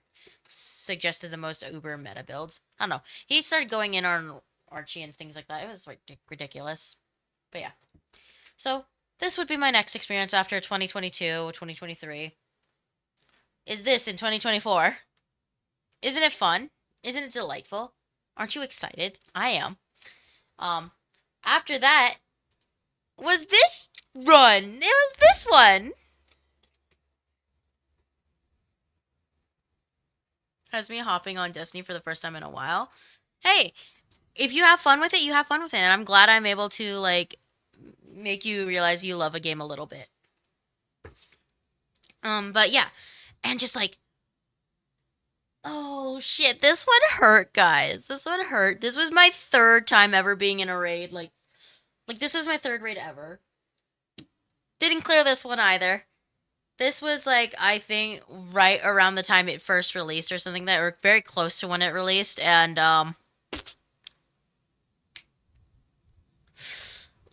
suggested the most uber meta builds. I don't know. He started going in on Archie and things like that. It was like ridiculous. But yeah. So, this would be my next experience after 2022, 2023. Is this in 2024? Isn't it fun? Isn't it delightful? Aren't you excited? I am. After that was this run. It was this one. Has me hopping on Destiny for the first time in a while. Hey, if you have fun with it, you have fun with it. And I'm glad I'm able to, like, make you realize you love a game a little bit. But yeah. And just like, oh shit, this one hurt, guys. This one hurt. This was my third time ever being in a raid. Like this was my third raid ever. Didn't clear this one either. This was like, I think, right around the time it first released or something, that or very close to when it released, and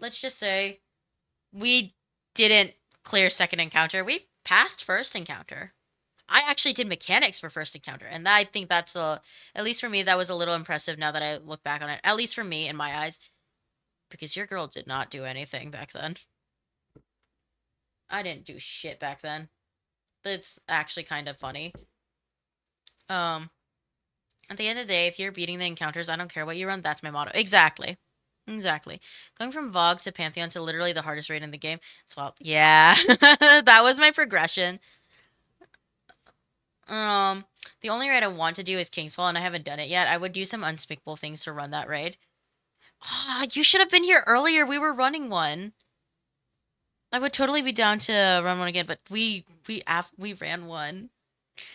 let's just say we didn't clear second encounter. We passed first encounter. I actually did mechanics for first encounter, and I think that's at least for me, that was a little impressive now that I look back on it. At least for me, in my eyes, because your girl did not do anything back then. I didn't do shit back then. It's actually kind of funny. Um, at the end of the day, if you're beating the encounters, I don't care what you run. That's my motto. Exactly. Exactly. Going from Vogue to Pantheon to literally the hardest raid in the game. So, yeah, that was my progression. Um, the only raid I want to do is Kingsfall, and I haven't done it yet. I would do some unspeakable things to run that raid. Ah, you should have been here earlier. We were running one. I would totally be down to run one again, but we ran one.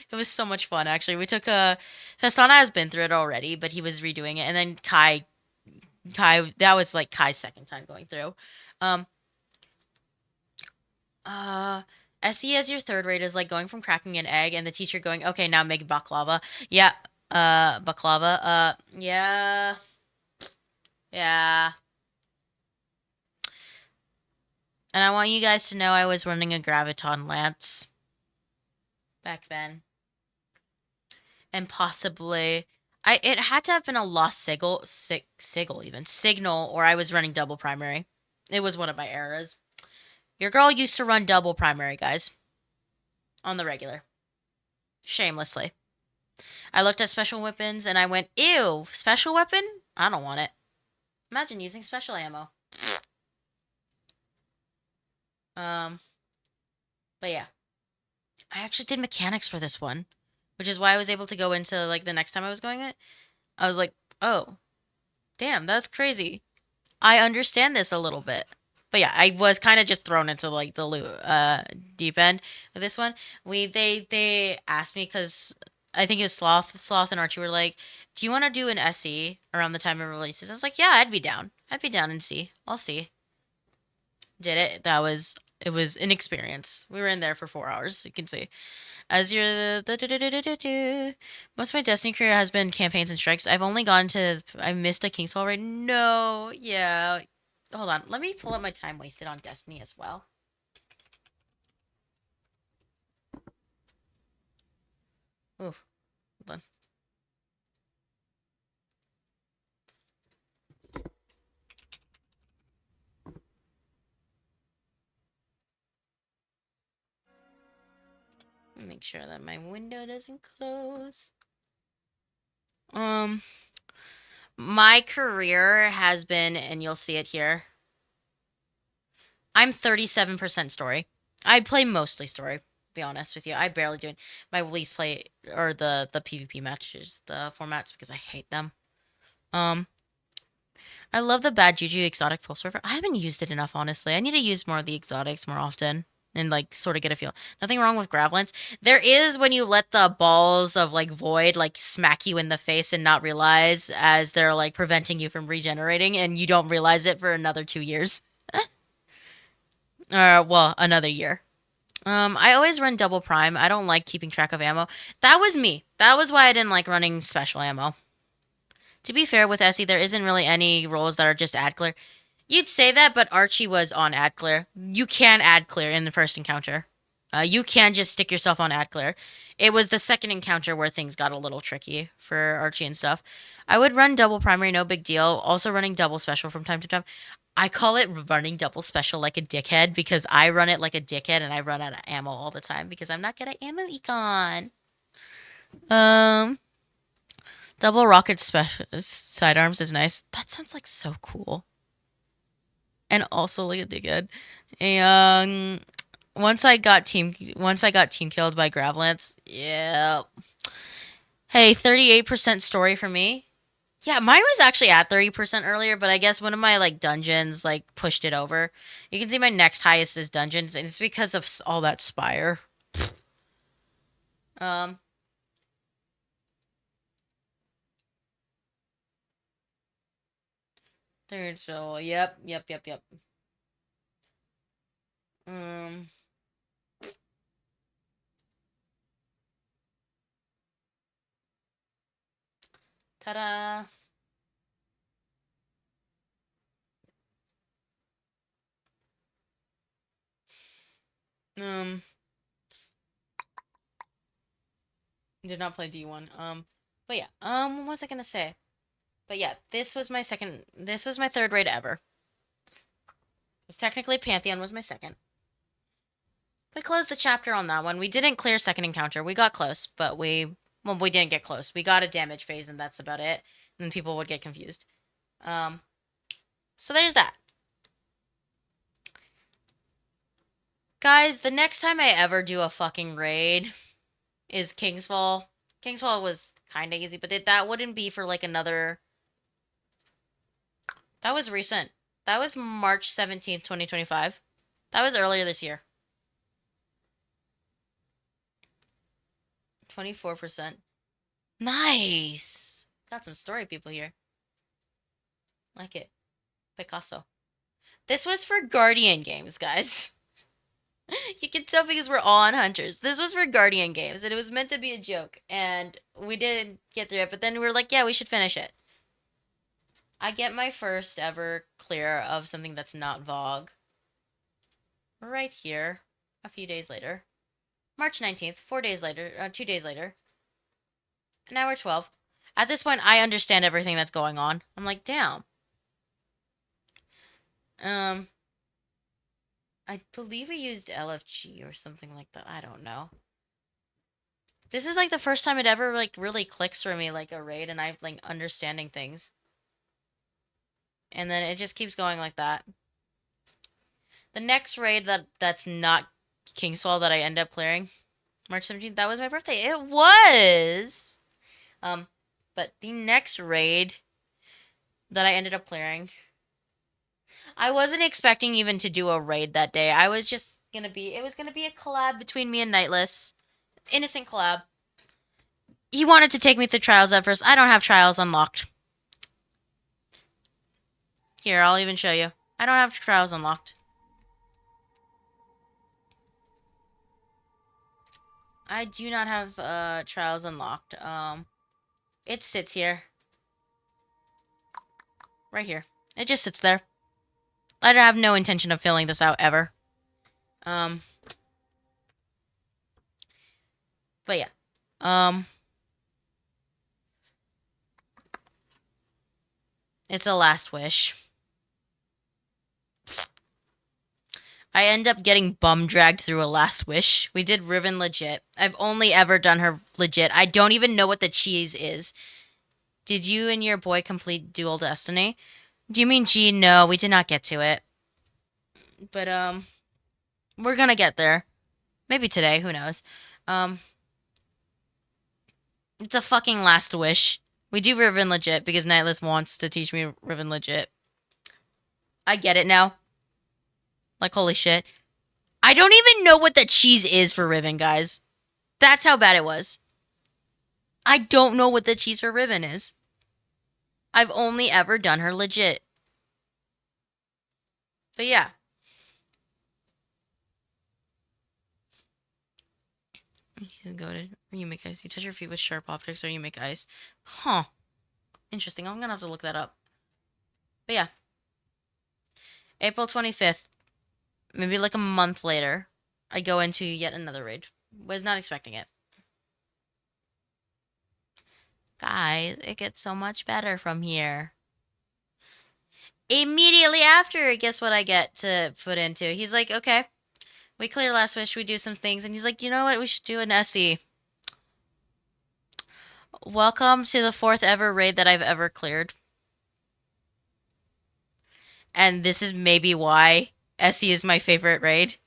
It was so much fun, actually. We took a Festana has been through it already, but he was redoing it, and then Kai, that was like Kai's second time going through. Um, uh, SE as your third rate is like going from cracking an egg and the teacher going, okay, now make baklava. Yeah, baklava. Yeah, yeah. And I want you guys to know I was running a Graviton Lance back then. And possibly, it had to have been a lost sigil even, signal, or I was running double primary. It was one of my eras. Your girl used to run double primary, guys, on the regular. Shamelessly. I looked at special weapons and I went, ew, special weapon? I don't want it. Imagine using special ammo. Um, but yeah. I actually did mechanics for this one, which is why I was able to go into like the next time I was going it. I was like, oh, damn, that's crazy. I understand this a little bit. But yeah, I was kind of just thrown into like the deep end with this one. They asked me because I think it was Sloth and Archie were like, "Do you want to do an SE around the time it releases?" I was like, "Yeah, I'd be down. I'd be down and see. I'll see." Did it? It was an experience. We were in there for 4 hours. You can see as you're most of my Destiny career has been campaigns and strikes. I missed a Kingsfall raid. No, yeah. Hold on. Let me pull up my time wasted on Destiny as well. Oof. Hold on. Make sure that my window doesn't close. Um, my career has been, and you'll see it here. I'm 37% story. I play mostly story. Be honest with you, I barely do it. My least play or the PvP matches, the formats because I hate them. Um, I love the bad juju exotic pulse river. I haven't used it enough, honestly. I need to use more of the exotics more often and like sort of get a feel. Nothing wrong with Gravlins. There is when you let the balls of like void like smack you in the face and not realize as they're like preventing you from regenerating and you don't realize it for another 2 years. Well, another year. I always run double prime. I don't like keeping track of ammo. That was me. That was why I didn't like running special ammo. To be fair with Essie, there isn't really any roles that are just ad clear. You'd say that, but Archie was on ad clear. You can ad clear in the first encounter. You can just stick yourself on ad clear. It was the second encounter where things got a little tricky for Archie and stuff. I would run double primary, no big deal. Also running double special from time to time. I call it running double special like a dickhead because I run it like a dickhead and I run out of ammo all the time because I'm not good at ammo econ. Um, double rocket special sidearms is nice. That sounds like so cool. And also like a dickhead. And once I got team killed by Gravlance, yeah. Hey, 38% story for me. Yeah, mine was actually at 30% earlier, but I guess one of my like dungeons like pushed it over. You can see my next highest is dungeons, and it's because of all that spire. Um, third so yep. Um, ta-da. Um, did not play D1. But yeah. What was I gonna say? But yeah, this was my third raid ever. Because technically Pantheon was my second. We closed the chapter on that one. We didn't clear second encounter. We got close, but we didn't get close. We got a damage phase and that's about it. And people would get confused. Um, So there's that. Guys, the next time I ever do a fucking raid is Kingsfall. Kingsfall was kind of easy, but that wouldn't be for like another. That was recent. That was March 17th, 2025. That was earlier this year. 24%. Nice. Got some story people here. Like it. Picasso. This was for Guardian games, guys. You can tell because we're all on Hunters. This was for Guardian games, and it was meant to be a joke, and we didn't get through it, but then we were like, yeah, we should finish it. I get my first ever clear of something that's not Vogue right here, a few days later. March 19th, 4 days later, 2 days later. An hour 12. At this point, I understand everything that's going on. I'm like, damn. Um, I believe we used LFG or something like that. I don't know. This is like the first time it ever like really clicks for me like a raid and I'm like understanding things. And then it just keeps going like that. The next raid that's not Kingsfall that I end up clearing, March 17th, that was my birthday. It was. Um, but the next raid that I ended up clearing, I wasn't expecting even to do a raid that day. I was just gonna be, it was gonna be a collab between me and Nightless. Innocent collab. He wanted to take me through trials at first. I don't have trials unlocked. Here, I'll even show you. I don't have trials unlocked. I do not have trials unlocked. It sits here. Right here. It just sits there. I have no intention of filling this out ever. Um but yeah. It's a last wish. I end up getting bum dragged through a last wish. We did Riven legit. I've only ever done her legit. I don't even know what the cheese is. Did you and your boy complete Dual Destiny? Do you mean G? No, we did not get to it. But we're gonna get there. Maybe today, who knows. Um it's a fucking last wish. We do Riven legit because Nightless wants to teach me Riven legit. I get it now. Like holy shit. I don't even know what the cheese is for Riven, guys. That's how bad it was. I don't know what the cheese for Riven is. I've only ever done her legit. But yeah. You go to you make ice. You touch your feet with sharp objects or you make ice. Huh. Interesting. I'm gonna have to look that up. But yeah. April 25th. Maybe like a month later. I go into yet another raid. Was not expecting it. Guys, it gets so much better from here. Immediately after, guess what I get to put into? He's like, okay, we clear last wish, we do some things. And he's like, you know what? We should do an SE. Welcome to the fourth ever raid that I've ever cleared. And this is maybe why SE is my favorite raid.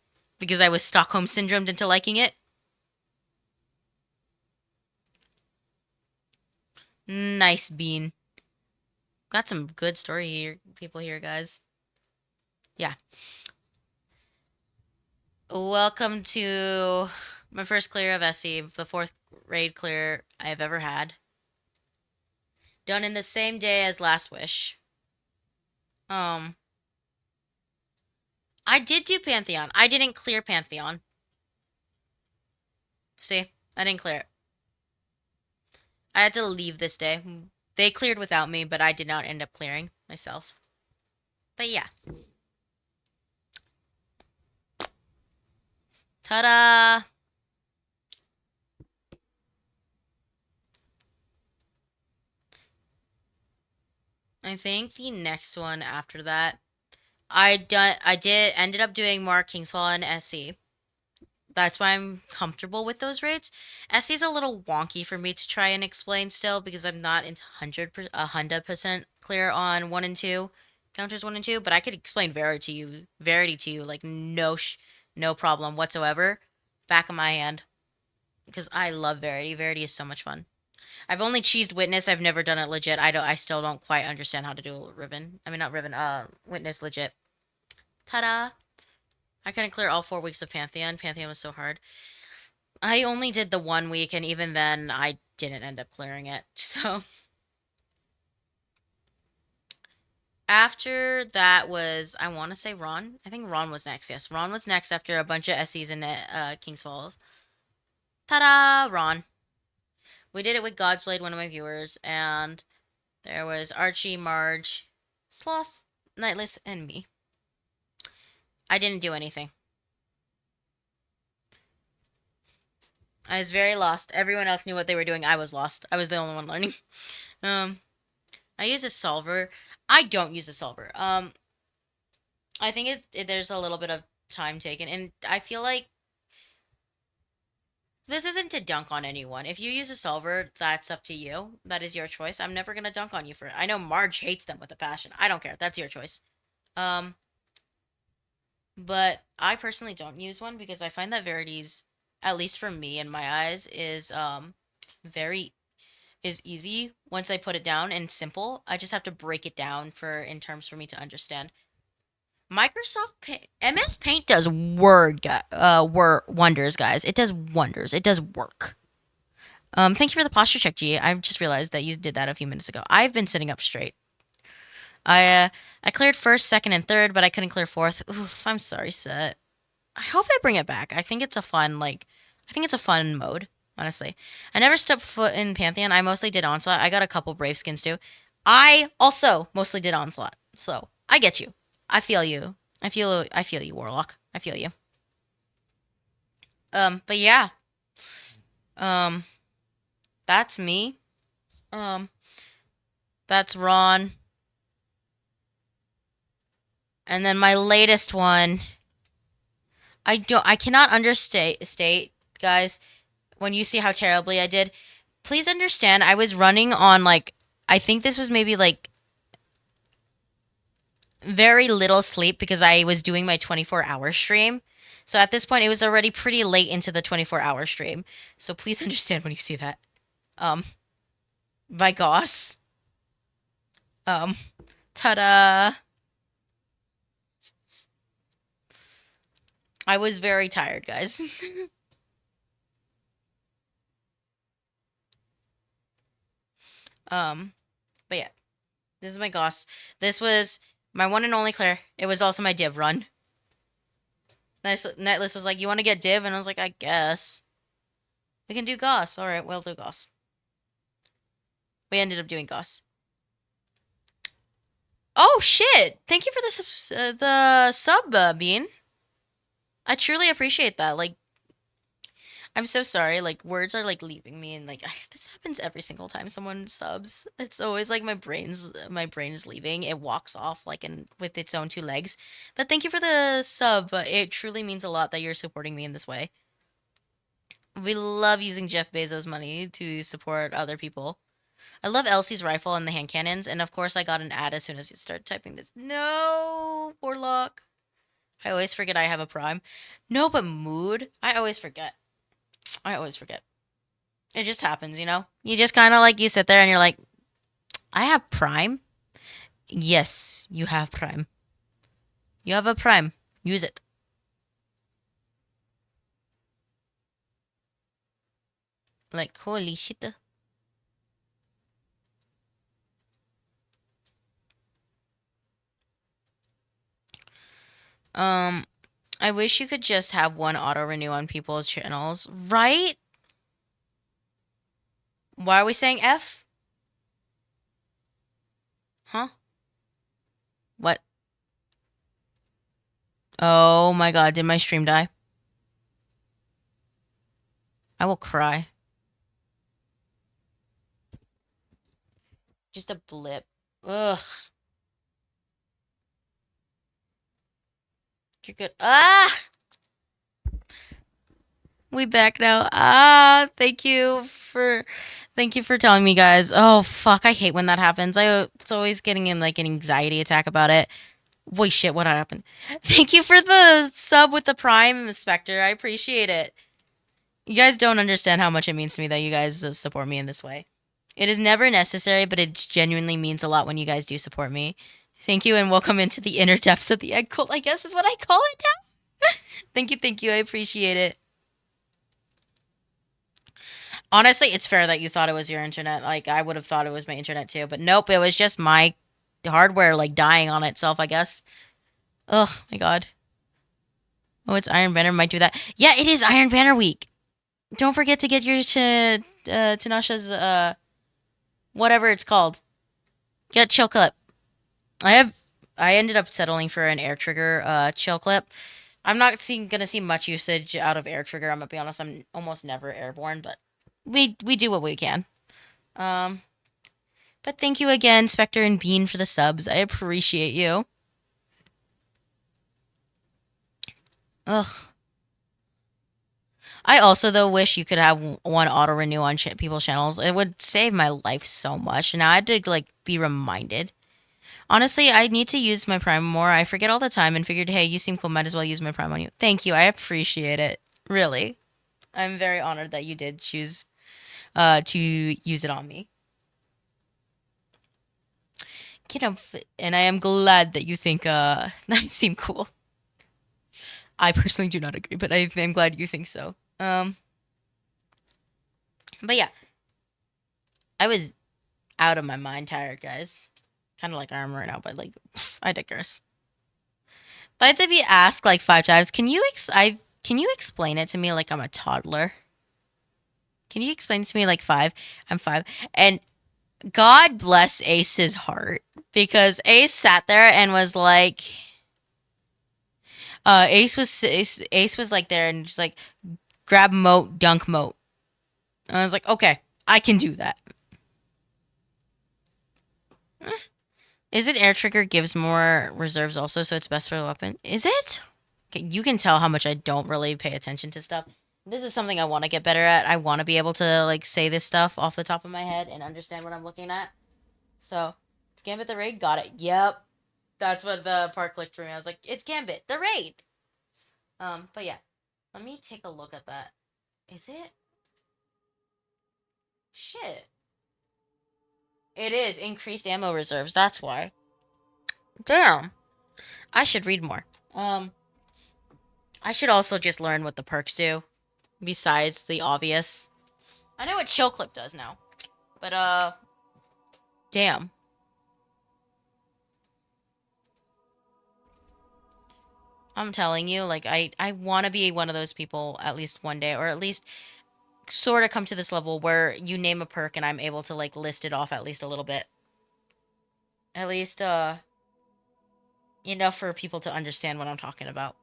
Because I was Stockholm syndromed into liking it. Nice bean. Got some good story here, people here, guys. Yeah. Welcome to my first clear of SE, the fourth raid clear I've ever had. Done in the same day as Last Wish. Um, I did do Pantheon. I didn't clear Pantheon. See, I didn't clear it. I had to leave this day. They cleared without me, but I did not end up clearing myself. But yeah. Ta-da! I think the next one after that, ended up doing more Kingsfall and SE. That's why I'm comfortable with those rates. SE is a little wonky for me to try and explain still because I'm not 100% clear on 1 and 2. counters 1 and 2, but I could explain Verity to you, like no problem whatsoever. Back of my hand, because I love Verity. Verity is so much fun. I've only cheesed Witness. I've never done it legit. I still don't quite understand how to do Riven. I mean, not Riven. Witness legit. Ta-da! I couldn't clear all 4 weeks of Pantheon. Pantheon was so hard. I only did the 1 week, and even then, I didn't end up clearing it. So after that was, I want to say Ron. I think Ron was next. Yes, Ron was next after a bunch of SEs in King's Falls. Ta-da! Ron. We did it with God's Blade, one of my viewers, and there was Archie, Marge, Sloth, Nightless, and me. I didn't do anything. I was very lost. Everyone else knew what they were doing. I was lost. I was the only one learning. Um, I use a solver. I don't use a solver. I think there's a little bit of time taken, and I feel like this isn't to dunk on anyone. If you use a solver, that's up to you. That is your choice. I'm never gonna dunk on you for it. I know Marge hates them with a passion. I don't care. That's your choice. Um, but I personally don't use one because I find that Verity's, at least for me in my eyes, very is easy once I put it down and simple. I just have to break it down for in terms for me to understand. Microsoft Paint, MS Paint does wonders, guys. It does wonders. It does work. Thank you for the posture check, G. I just realized that you did that a few minutes ago. I've been sitting up straight. I cleared first, second, and third, but I couldn't clear fourth. Oof, I'm sorry, Set. I hope they bring it back. I think it's a fun mode, honestly. I never stepped foot in Pantheon. I mostly did Onslaught. I got a couple Brave Skins too. I also mostly did Onslaught. So, I get you. I feel you. I feel you, Warlock. I feel you. But yeah. Um, that's me. Um, that's Ron. And then my latest one, I cannot understate state, guys, when you see how terribly I did. Please understand, I was running on like, I think this was maybe like very little sleep because I was doing my 24-hour stream. So at this point, it was already pretty late into the 24-hour stream. So please understand when you see that. Um, by Goss. Um, ta-da! I was very tired, guys. um, but yeah, this is my Goss. This was my one and only Claire. It was also my div run. Netlist was like, "You want to get div?" And I was like, "I guess we can do Goss." All right, we'll do Goss. We ended up doing Goss. Oh shit! Thank you for the sub, Bean. I truly appreciate that. Like, I'm so sorry. Like, words are like leaving me, and like this happens every single time someone subs. It's always like my brain is leaving. It walks off like in with its own 2 legs. But thank you for the sub. It truly means a lot that you're supporting me in this way. We love using Jeff Bezos' money to support other people. I love Elsie's rifle and the hand cannons, and of course I got an ad as soon as you started typing this. No, Warlock. I always forget I have a prime. No, but mood. I always forget. I always forget. It just happens, you know? You just kind of like, you sit there and you're like, I have prime? Yes, you have prime. You have a prime. Use it. Like, holy shit. Um, I wish you could just have one auto renew on people's channels, right? Why are we saying F? Huh? What? Oh my god, did my stream die? I will cry. Just a blip. Ugh. You're good. Ah! We back now. Ah, thank you for Thank you for telling me, guys. Oh, fuck. I hate when that happens. It's always getting in like an anxiety attack about it. Wait, shit. What happened? Thank you for the sub with the Prime, Spectre. I appreciate it. You guys don't understand how much it means to me that you guys support me in this way. It is never necessary, but it genuinely means a lot when you guys do support me. Thank you and welcome into the inner depths of the egg cult, I guess is what I call it now. Thank you, thank you. I appreciate it. Honestly, it's fair that you thought it was your internet. Like, I would have thought it was my internet too, but nope, it was just my hardware, like, dying on itself, I guess. Oh, my God. Oh, it's Iron Banner might do that. Yeah, it is Iron Banner week. Don't forget to get your Tanasha's, whatever it's called. Get chill clip. I have I ended up settling for an air trigger chill clip. I'm not gonna see much usage out of air trigger. I'm gonna be honest. I'm almost never airborne, but we do what we can. Um, but thank you again, Spectre and Bean, for the subs. I appreciate you. Ugh. I also though wish you could have one auto renew on people's channels. It would save my life so much. Now I had to like be reminded. Honestly, I need to use my Prime more. I forget all the time and figured, hey, you seem cool. Might as well use my Prime on you. Thank you. I appreciate it. Really. I'm very honored that you did choose to use it on me. You know, and I am glad that you think I seem cool. I personally do not agree, but I'm glad you think so. But yeah, I was out of my mind tired, guys. Kind of like I am right now, but like, I digress. I had to be asked like 5 times. Can you explain it to me like I'm a toddler? Can you explain it to me like five? I'm 5, and God bless Ace's heart because Ace sat there and was like, Ace was like there and just like grab moat, dunk moat. And I was like, okay, I can do that. Is it air trigger gives more reserves also, so it's best for the weapon? Is it? Okay, you can tell how much I don't really pay attention to stuff. This is something I want to get better at. I want to be able to like say this stuff off the top of my head and understand what I'm looking at. So, it's Gambit the raid. Got it. Yep, that's what the part clicked for me. I was like, it's Gambit the raid. But yeah, let me take a look at that. Is it? Shit. It is increased ammo reserves. That's why. Damn. I should read more. I should also just learn what the perks do, besides the obvious. I know what chill clip does now, but damn. I'm telling you, like I want to be one of those people at least one day, or at least sort of come to this level where you name a perk and I'm able to like list it off at least a little bit. At least enough for people to understand what I'm talking about.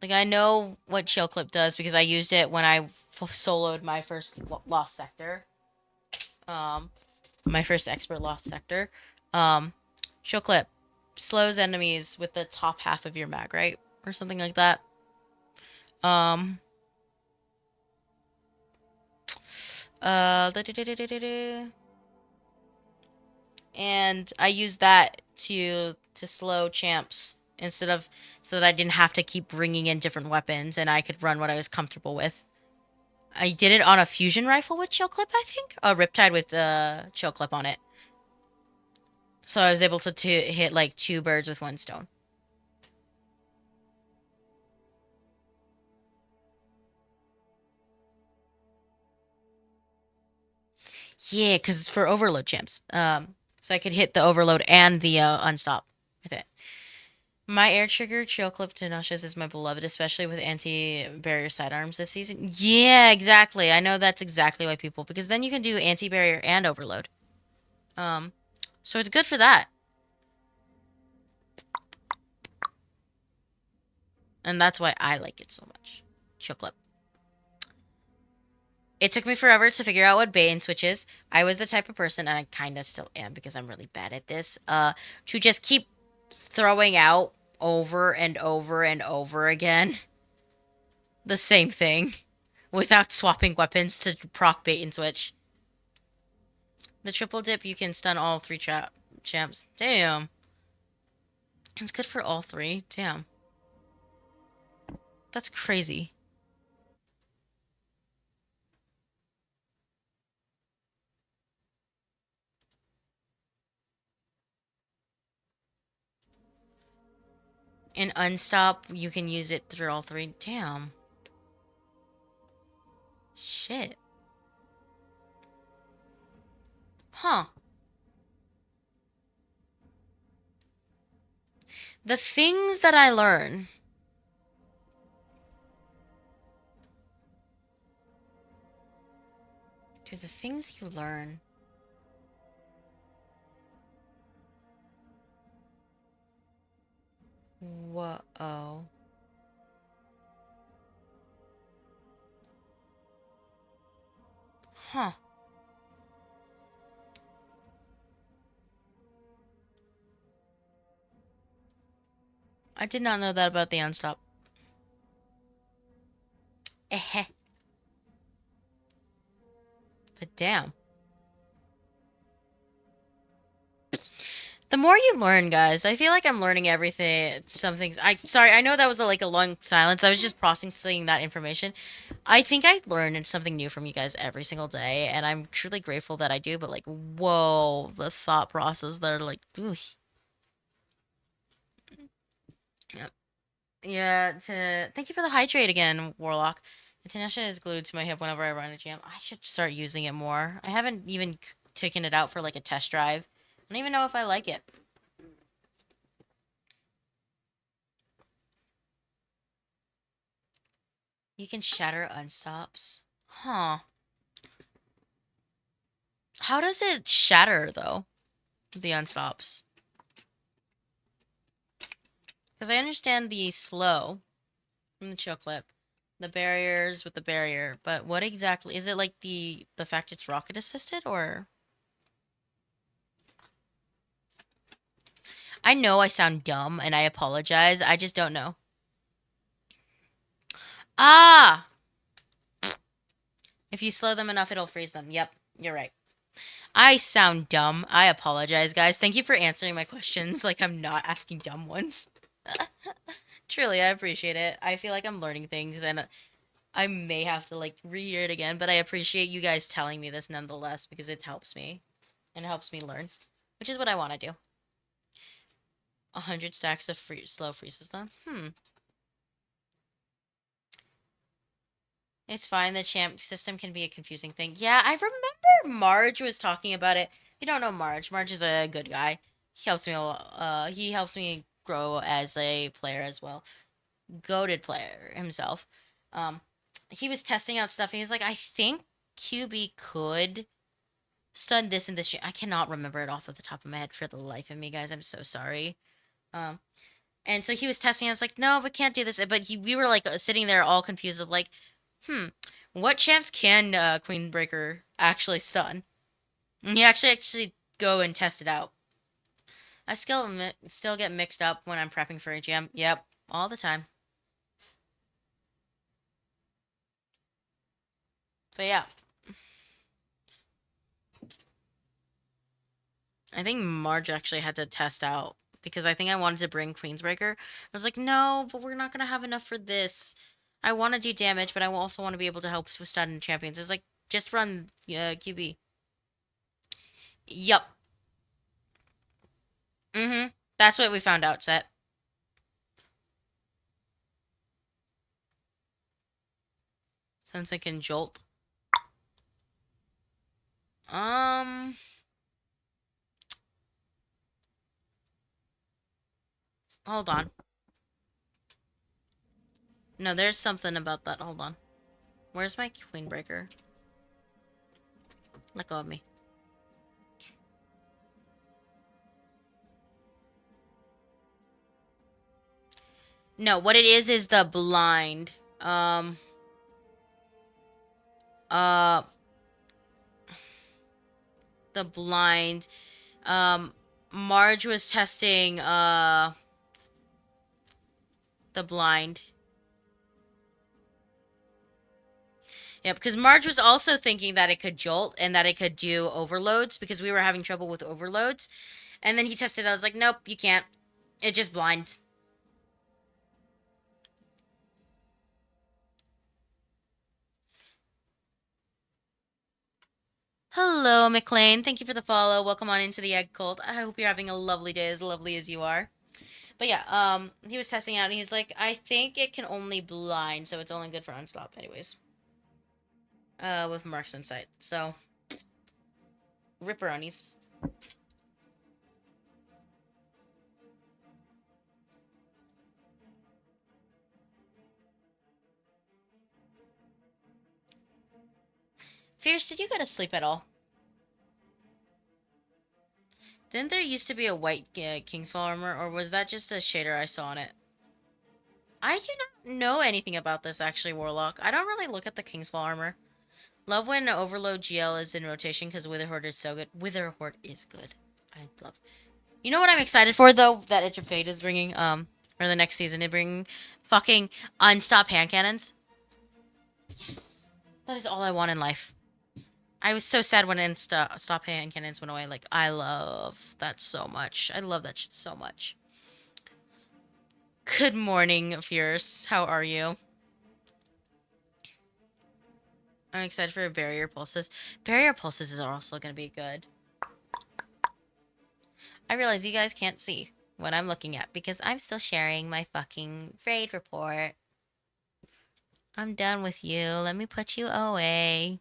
Like I know what chill clip does because I used it when I soloed my first lost sector. Um, my first expert lost sector. Um, chill clip slows enemies with the top half of your mag, right, or something like that. Um, and I used that to slow champs instead of so that I didn't have to keep bringing in different weapons and I could run what I was comfortable with. I did it on a fusion rifle with chill clip, I think. A riptide with the chill clip on it. So I was able to hit like 2 birds with 1 stone. Yeah, because it's for overload champs. So I could hit the overload and the unstop with it. My air trigger chill clip to Nauseous is my beloved, especially with anti-barrier sidearms this season. Yeah, exactly. I know that's exactly why people, because then you can do anti-barrier and overload. Um, so it's good for that. And that's why I like it so much. Chill clip. It took me forever to figure out what bait and switch is. I was the type of person, and I kind of still am because I'm really bad at this, to just keep throwing out over and over and over again. The same thing. Without swapping weapons to proc bait and switch. The triple dip, you can stun all three champs. Damn. It's good for all three. Damn. That's crazy. In unstop, you can use it through all three. Damn. Shit. Huh. The things that I learn. Dude, the things you learn. Whoa. Huh. I did not know that about the unstop. Eh. But damn. The more you learn, guys, I feel like I'm learning everything. Some things. Sorry, I know that was like a long silence. I was just processing that information. I think I learn something new from you guys every single day, and I'm truly grateful that I do. But like, whoa, the thought process that are like, ooh, yeah, yeah. Thank you for the hydrate again, Warlock. Tanisha is glued to my hip whenever I run a jam. I should start using it more. I haven't even taken it out for like a test drive. I don't even know if I like it. You can shatter unstops. Huh. How does it shatter though? The unstops. Because I understand the slow from the chill clip, the barriers with the barrier, but what exactly is it like the fact it's rocket assisted or? I know I sound dumb and I apologize. I just don't know. Ah, if you slow them enough, it'll freeze them. Yep, you're right. I sound dumb. I apologize, guys. Thank you for answering my questions. Like I'm not asking dumb ones. Truly, I appreciate it. I feel like I'm learning things and I may have to like rehear it again, but I appreciate you guys telling me this nonetheless because it helps me and it helps me learn, which is what I want to do. 100 stacks of slow freezes them. It's fine. The champ system can be a confusing thing. Yeah, I remember Marge was talking about it. If you don't know Marge, Marge is a good guy. He helps me a lot. He helps me grow as a player as well. Goated player himself. Um, he was testing out stuff and he's like, I think QB could stun this and this. I cannot remember it off of the top of my head for the life of me, guys. I'm so sorry. Um, and so he was testing. I was like, no, we can't do this. But we were like sitting there all confused of like, hmm, what champs can Queen Breaker actually stun? And he actually go and test it out. I still get mixed up when I'm prepping for a jam. Yep, all the time. But yeah, I think Marge actually had to test out because I think I wanted to bring Queensbreaker. I was like, no, but we're not gonna have enough for this. I want to do damage, but I also want to be able to help with stun champions. It's like just run QB. Yup. Mm-hmm. That's what we found out, Set. Since I can jolt. Um. Hold on. No, there's something about that. Hold on. Where's my Queenbreaker? Let go of me. No, what it is the blind. Um. Uh. The blind. Um. Marge was testing. The blind. Yep, because Marge was also thinking that it could jolt and that it could do overloads because we were having trouble with overloads. And then he tested it. I was like, nope, you can't. It just blinds. Hello, McLean. Thank you for the follow. Welcome on into the egg cult. I hope you're having a lovely day, as lovely as you are. But yeah, he was testing out and he was like, I think it can only blind, so it's only good for unstop, anyways. With Mark's insight. So, ripperonis. Fierce, did you go to sleep at all? Didn't there used to be a white Kingsfall armor, or was that just a shader I saw on it? I do not know anything about this, actually, Warlock. I don't really look at the Kingsfall armor. Love when Overload GL is in rotation, because Witherhoard is so good. Witherhoard is good. I love. You know what I'm excited for, though? That Edge of Fate is bringing, or the next season, it bringing fucking unstop hand cannons. Yes! That is all I want in life. I was so sad when stop hand cannons went away. Like, I love that so much. I love that shit so much. Good morning, Fierce. How are you? I'm excited for Barrier Pulses. Barrier Pulses is also going to be good. I realize you guys can't see what I'm looking at because I'm still sharing my fucking raid report. I'm done with you. Let me put you away.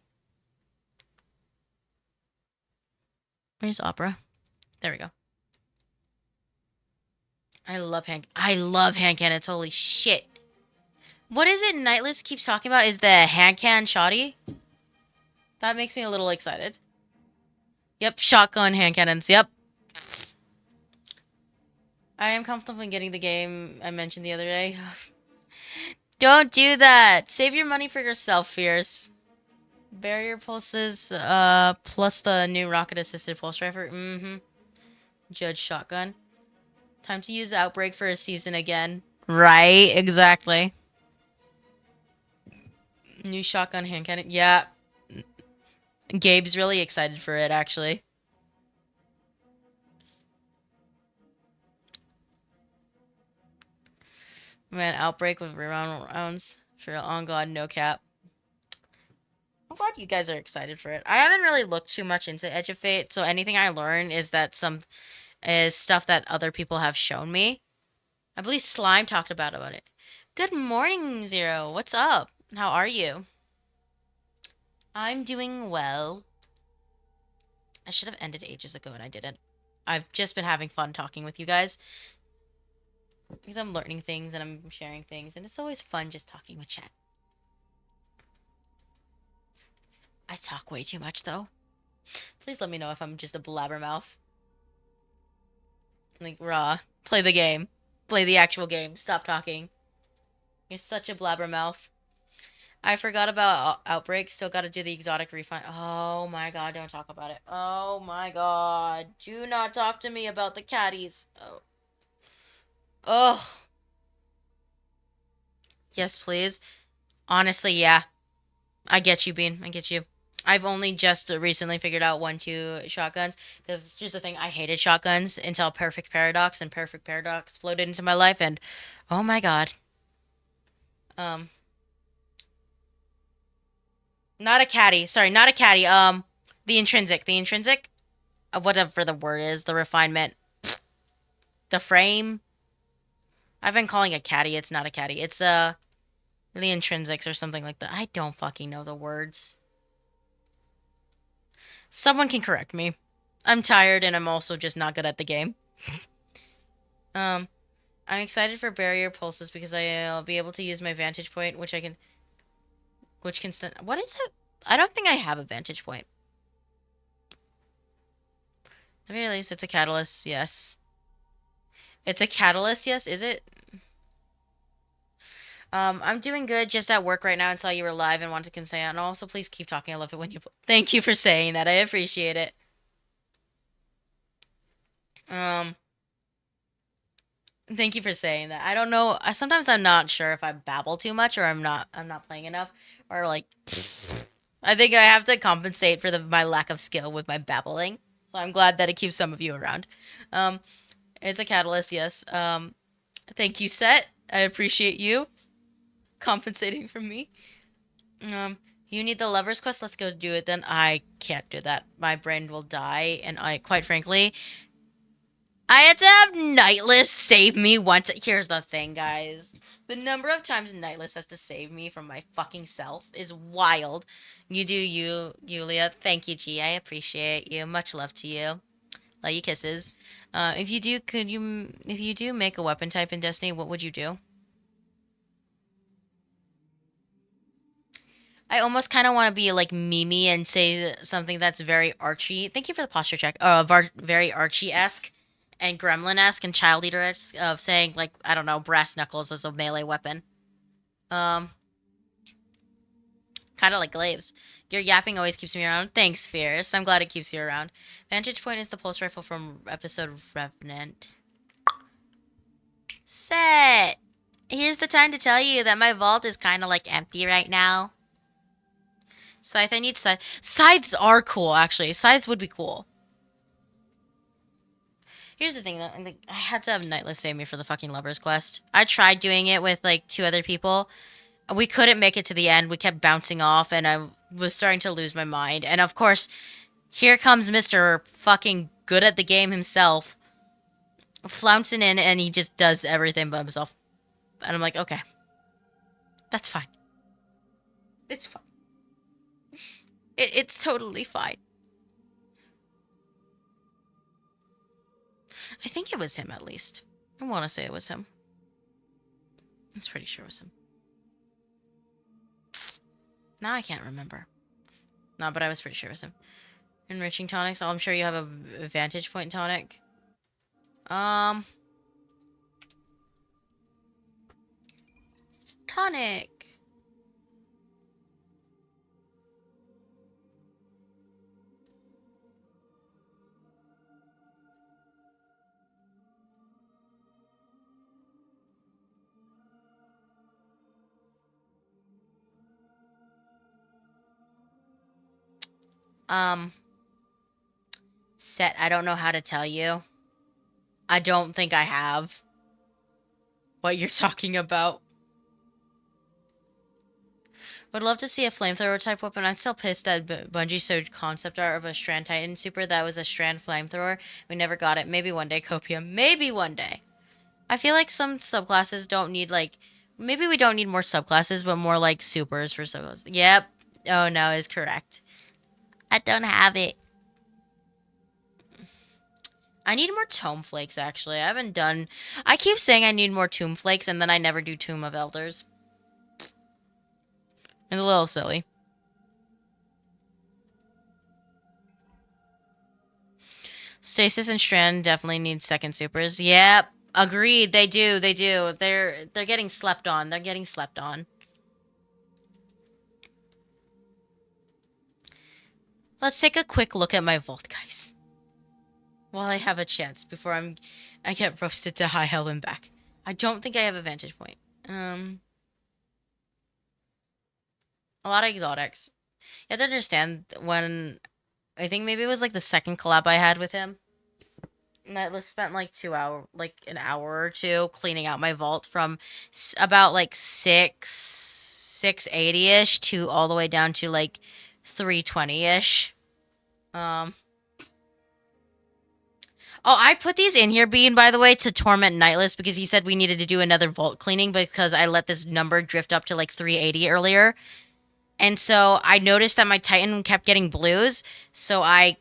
Where's Opera? There we go. I love hand cannons. Holy shit. What is it Nightless keeps talking about? Is the hand can shoddy? That makes me a little excited. Yep, shotgun hand cannons. Yep. I am comfortable in getting the game I mentioned the other day. Don't do that. Save your money for yourself, Fierce. Barrier pulses, plus the new rocket assisted pulse rifle. Mm-hmm. Judge shotgun. Time to use Outbreak for a season again. Right, exactly. New shotgun hand cannon. Yeah. Gabe's really excited for it, actually. Man, Outbreak with reround rounds for On God, no cap. I'm glad you guys are excited for it. I haven't really looked too much into Edge of Fate, so anything I learn is that some is stuff that other people have shown me. I believe Slime talked about it. Good morning, Zero. What's up? How are you? I'm doing well. I should have ended ages ago and I didn't. I've just been having fun talking with you guys because I'm learning things and I'm sharing things, and it's always fun just talking with chat. I talk way too much though. Please let me know if I'm just a blabbermouth. Like, raw. Play the game. Play the actual game. Stop talking. You're such a blabbermouth. I forgot about Outbreak. Still got to do the exotic refine. Oh my god, don't talk about it. Oh my god. Do not talk to me about the catties. Oh. Oh. Yes, please. Honestly, yeah. I get you, Bean. I get you. I've only just recently figured out 1-2 shotguns. Because here's the thing, I hated shotguns until Perfect Paradox, and Perfect Paradox floated into my life, and oh my god. Um, not a caddy. Sorry, not a caddy. The intrinsic. The intrinsic. Whatever the word is, the refinement. The frame. I've been calling it caddy. It's not a caddy. It's the intrinsics or something like that. I don't fucking know the words. Someone can correct me. I'm tired and I'm also just not good at the game. Um, I'm excited for barrier pulses because I'll be able to use my vantage point, which can stand. What is it? I don't think I have a vantage point. At the very least, it's a catalyst. Yes, it's a catalyst. Yes, is it? I'm doing good. Just at work right now and saw you were live and wanted to say, and also please keep talking. I love it when you. Thank you for saying that. I appreciate it. Um, Thank you for saying that. I don't know. Sometimes I'm not sure if I babble too much or I'm not playing enough Or like, I think I have to compensate for my lack of skill with my babbling. So I'm glad that it keeps some of you around. Um, it's a catalyst, yes. Thank you, Set. I appreciate you compensating for me. Um, you need the lover's quest. Let's go do it. Then I can't do that. My brain will die, and quite frankly, I had to have Nightless save me once. Here's the thing, guys. The number of times Nightless has to save me from my fucking self is wild. You do you, Yulia. Thank you, G. I appreciate you. Much love to you. Love you, kisses. If you do make a weapon type in Destiny, what would you do? I almost kind of want to be like Mimi and say something that's very Archie. Thank you for the posture check. Very Archie-esque and Gremlin-esque and Child Eater-esque of saying like I don't know, brass knuckles as a melee weapon. Um, kind of like Glaves. Your yapping always keeps me around. Thanks, Fierce. I'm glad it keeps you around. Vantage point is the pulse rifle from episode Revenant. Set. Here's the time to tell you that my vault is kind of like empty right now. Scythe, I need scythe. Scythes are cool, actually. Scythes would be cool. Here's the thing, though. I had to have Nightless save me for the fucking Lover's Quest. I tried doing it with, like, 2 other people. We couldn't make it to the end. We kept bouncing off, and I was starting to lose my mind. And, of course, here comes Mr. fucking good at the game himself. Flouncing in, and he just does everything by himself. And I'm like, okay. That's fine. It's fine. It's totally fine. I think it was him, at least. I want to say it was him. I'm pretty sure it was him. Now I can't remember. No, but I was pretty sure it was him. Enriching tonics. Oh, I'm sure you have a vantage point tonic. Tonic. Um, Set. I don't know how to tell you. I don't think I have what you're talking about. Would love to see a flamethrower type weapon. I'm still pissed that Bungie showed concept art of a Strand Titan Super that was a Strand flamethrower. We never got it. Maybe one day, Copium. Maybe one day. I feel like some subclasses don't need like. Maybe we don't need more subclasses, but more like supers for subclasses. Yep. Oh no, is correct. I don't have it. I need more Tome Flakes, actually. I haven't done... I keep saying I need more Tomb Flakes, and then I never do Tomb of Elders. It's a little silly. Stasis and Strand definitely need second supers. Yep. Agreed. They do. They do. They're getting slept on. They're getting slept on. Let's take a quick look at my vault, guys. While I have a chance before I get roasted to high hell and back. I don't think I have a vantage point. A lot of exotics. You have to understand when I think maybe it was like the second collab I had with him. Nightless spent like like an hour or two cleaning out my vault from about like 680-ish to all the way down to like 320-ish. Um, Oh, I put these in here, Bean, by the way, to torment Nightless because he said we needed to do another vault cleaning because I let this number drift up to like 380 earlier. And so I noticed that my Titan kept getting blues, so I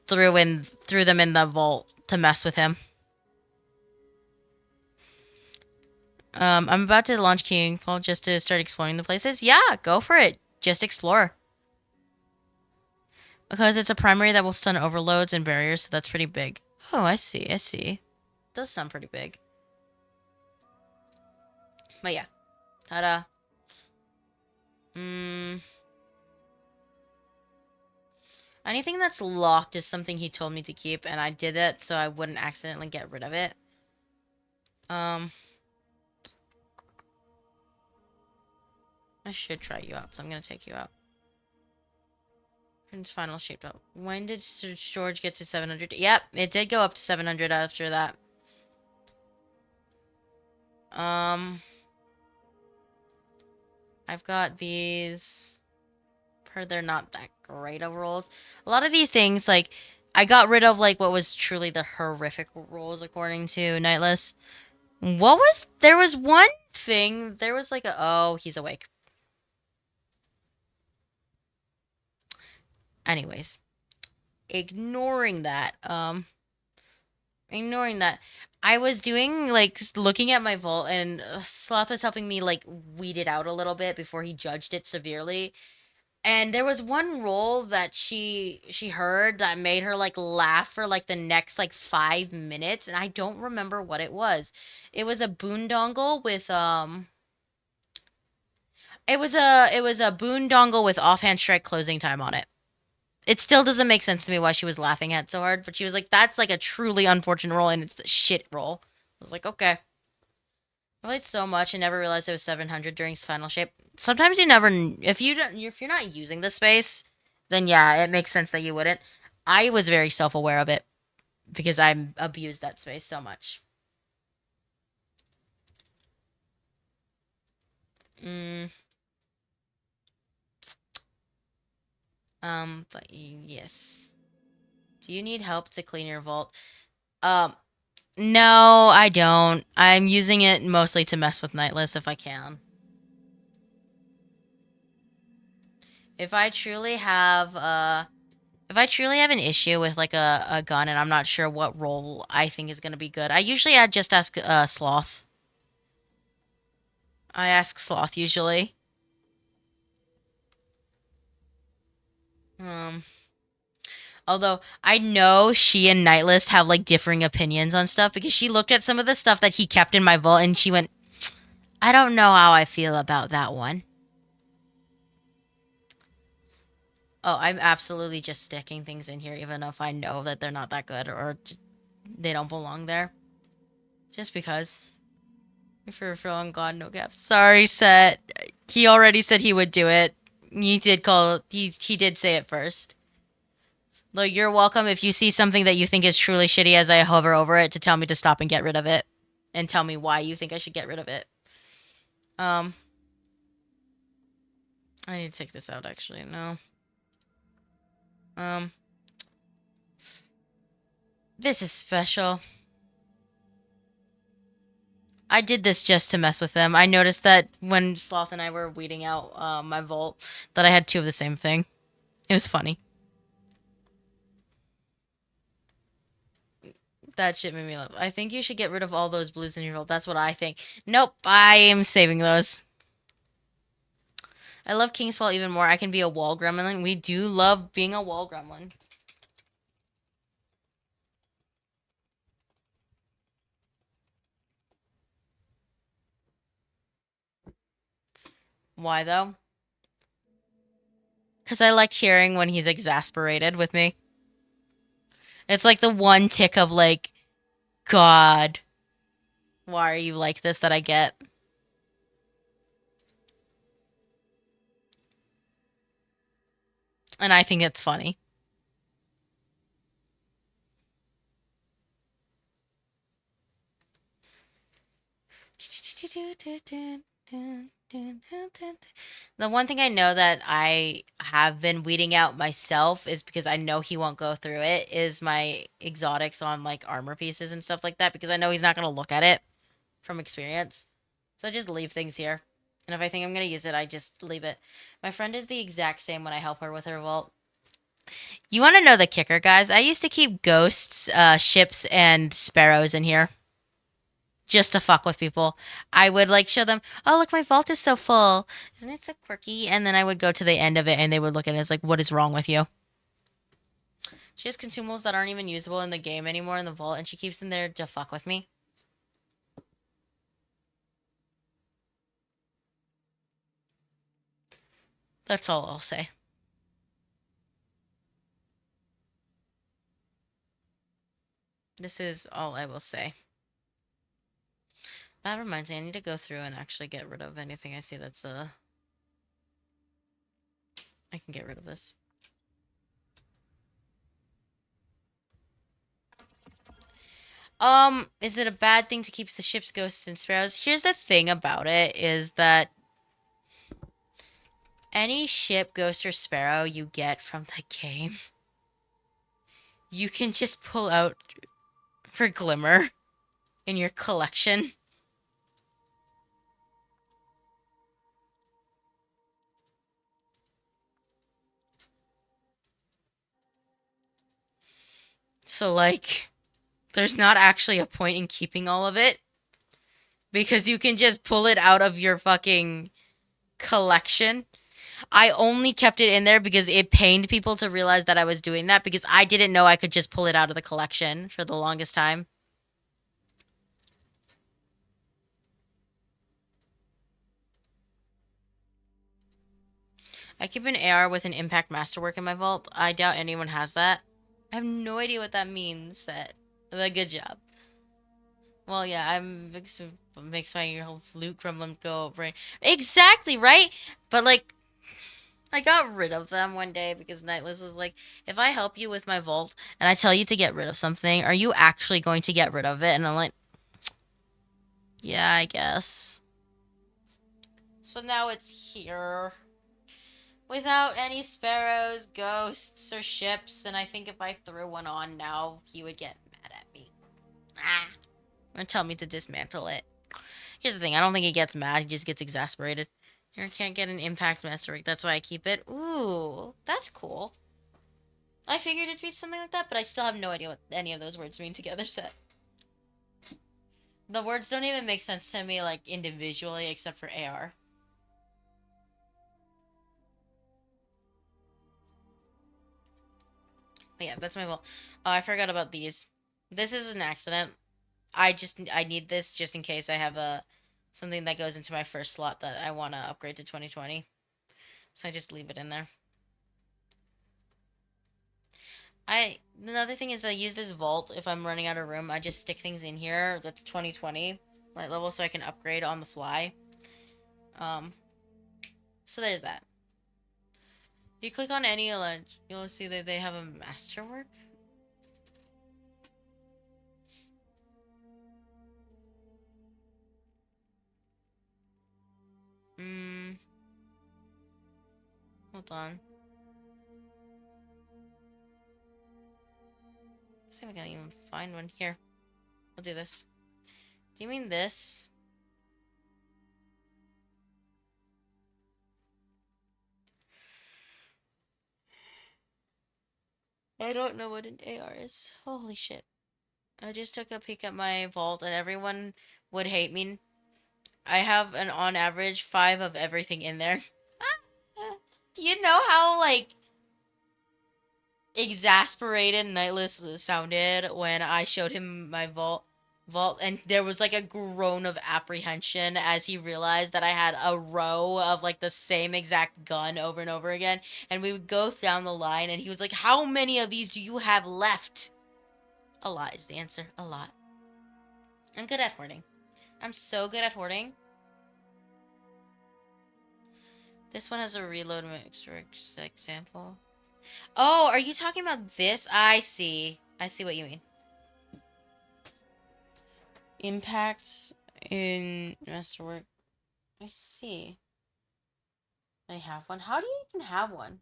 threw them in the vault to mess with him. I'm about to launch King Fall just to start exploring the places. Yeah, go for it. Just explore. Because it's a primary that will stun overloads and barriers, so that's pretty big. Oh, I see, I see. Does sound pretty big. But yeah. Ta-da. Anything that's locked is something he told me to keep, and I did it so I wouldn't accidentally get rid of it. I I should try you out, so I'm gonna take you out. Final shaped up. When did storage get to 700? Yep, it did go up to 700 after that. Um, I've got these. They're not that great of rolls. A lot of these things, like, I got rid of, like, what was truly the horrific rolls according to Nightless. There was one thing, there was like oh, he's awake. Anyways, ignoring that, ignoring that, I was doing, like, looking at my vault, and Sloth was helping me, like, weed it out a little bit before he judged it severely. And there was one roll that she heard that made her, like, laugh for, like, the next, like, 5 minutes, and I don't remember what it was. It was a boondongle with it was a boondongle with offhand strike closing time on it. It still doesn't make sense to me why she was laughing at so hard, but she was like, "That's like a truly unfortunate roll, and it's a shit roll." I was like, "Okay." I played so much and never realized it was 700 during final shape. Sometimes you never, if you don't, if you're not using the space, then yeah, it makes sense that you wouldn't. I was very self aware of it because I abused that space so much. Mm, but yes. Do you need help to clean your vault? Um, no, I don't. I'm using it mostly to mess with Nightless if I can. If I truly have if I truly have an issue with, like, a gun and I'm not sure what role I think is gonna be good, I usually just ask Sloth. I ask Sloth usually. Um Although I know she and Nightless have, like, differing opinions on stuff because she looked at some of the stuff that he kept in my vault and she went, I don't know how I feel about that one. Oh, I'm absolutely just sticking things in here even if I know that they're not that good or they don't belong there. Just because. If you're feeling God, no cap. Sorry, Set. He already said he would do it. He did say it first. Though you're welcome if you see something that you think is truly shitty as I hover over it to tell me to stop and get rid of it. And tell me why you think I should get rid of it. Um, I need to take this out actually. No. Um, this is special. I did this just to mess with them. I noticed that when Sloth and I were weeding out my vault, that I had two of the same thing. It was funny. That shit made me laugh. I think you should get rid of all those blues in your vault. That's what I think. Nope, I am saving those. I love King's Fall even more. I can be a wall gremlin. We do love being a wall gremlin. Why though? Because I like hearing when he's exasperated with me. It's like the one tick of, like, God, why are you like this that I get? And I think it's funny. The one thing I know that I have been weeding out myself is because I know he won't go through it is my exotics on, like, armor pieces and stuff like that because I know he's not going to look at it from experience. So I just leave things here. And if I think I'm going to use it, I just leave it. My friend is the exact same when I help her with her vault. You want to know the kicker, guys? I used to keep ghosts, ships, and sparrows in here just to fuck with people. I would, like, show them, oh, look, my vault is so full. Isn't it so quirky? And then I would go to the end of it and they would look at it as like, what is wrong with you? She has consumables that aren't even usable in the game anymore in the vault and she keeps them there to fuck with me. That's all I'll say. This is all I will say. That reminds me, I need to go through and actually get rid of anything I see that's I can get rid of this. Is it a bad thing to keep the ship's ghosts and sparrows? Here's the thing about it is that any ship, ghost, or sparrow you get from the game, you can just pull out for Glimmer in your collection. So, like, there's not actually a point in keeping all of it because you can just pull it out of your fucking collection. I only kept it in there because it pained people to realize that I was doing that because I didn't know I could just pull it out of the collection for the longest time. I keep an AR with an impact masterwork in my vault. I doubt anyone has that. I have no idea what that means. That, but good job. Well, yeah, I'm makes my whole loot gremlin go brain. Exactly right, but like I got rid of them one day because Nightless was like, if I help you with my vault and I tell you to get rid of something, are you actually going to get rid of it? And I'm like, yeah, I guess. So now it's here. Without any sparrows, ghosts, or ships, and I think if I threw one on now, he would get mad at me. Ah. And tell me to dismantle it. Here's the thing, I don't think he gets mad, he just gets exasperated. Here, I can't get an impact master. That's why I keep it. Ooh, that's cool. I figured it'd be something like that, but I still have no idea what any of those words mean together, so. The words don't even make sense to me, like, individually, except for AR. But yeah, that's my vault. Oh, I forgot about these. This is an accident. I need this just in case I have a something that goes into my first slot that I want to upgrade to 2020. So I just leave it in there. Another thing is I use this vault if I'm running out of room. I just stick things in here that's 2020 light level so I can upgrade on the fly. Um, so there's that. You click on any ledge, you'll see that they have a masterwork. Hmm. Hold on. See if I can even find one here. I'll do this. Do you mean this? I don't know what an AR is. Holy shit. I just took a peek at my vault and everyone would hate me. I have an on average 5 of everything in there. Do you know how like exasperated Nightless sounded when I showed him my vault and there was like a groan of apprehension as he realized that I had a row of like the same exact gun over and over again, and we would go down the line and he was like, how many of these do you have left? A lot is the answer. A lot. I'm good at hoarding. I'm so good at hoarding. This one has a reload mixer example. Oh, are you talking about this? I see. I see what you mean. Impact in masterwork. I see. I have one. How do you even have one?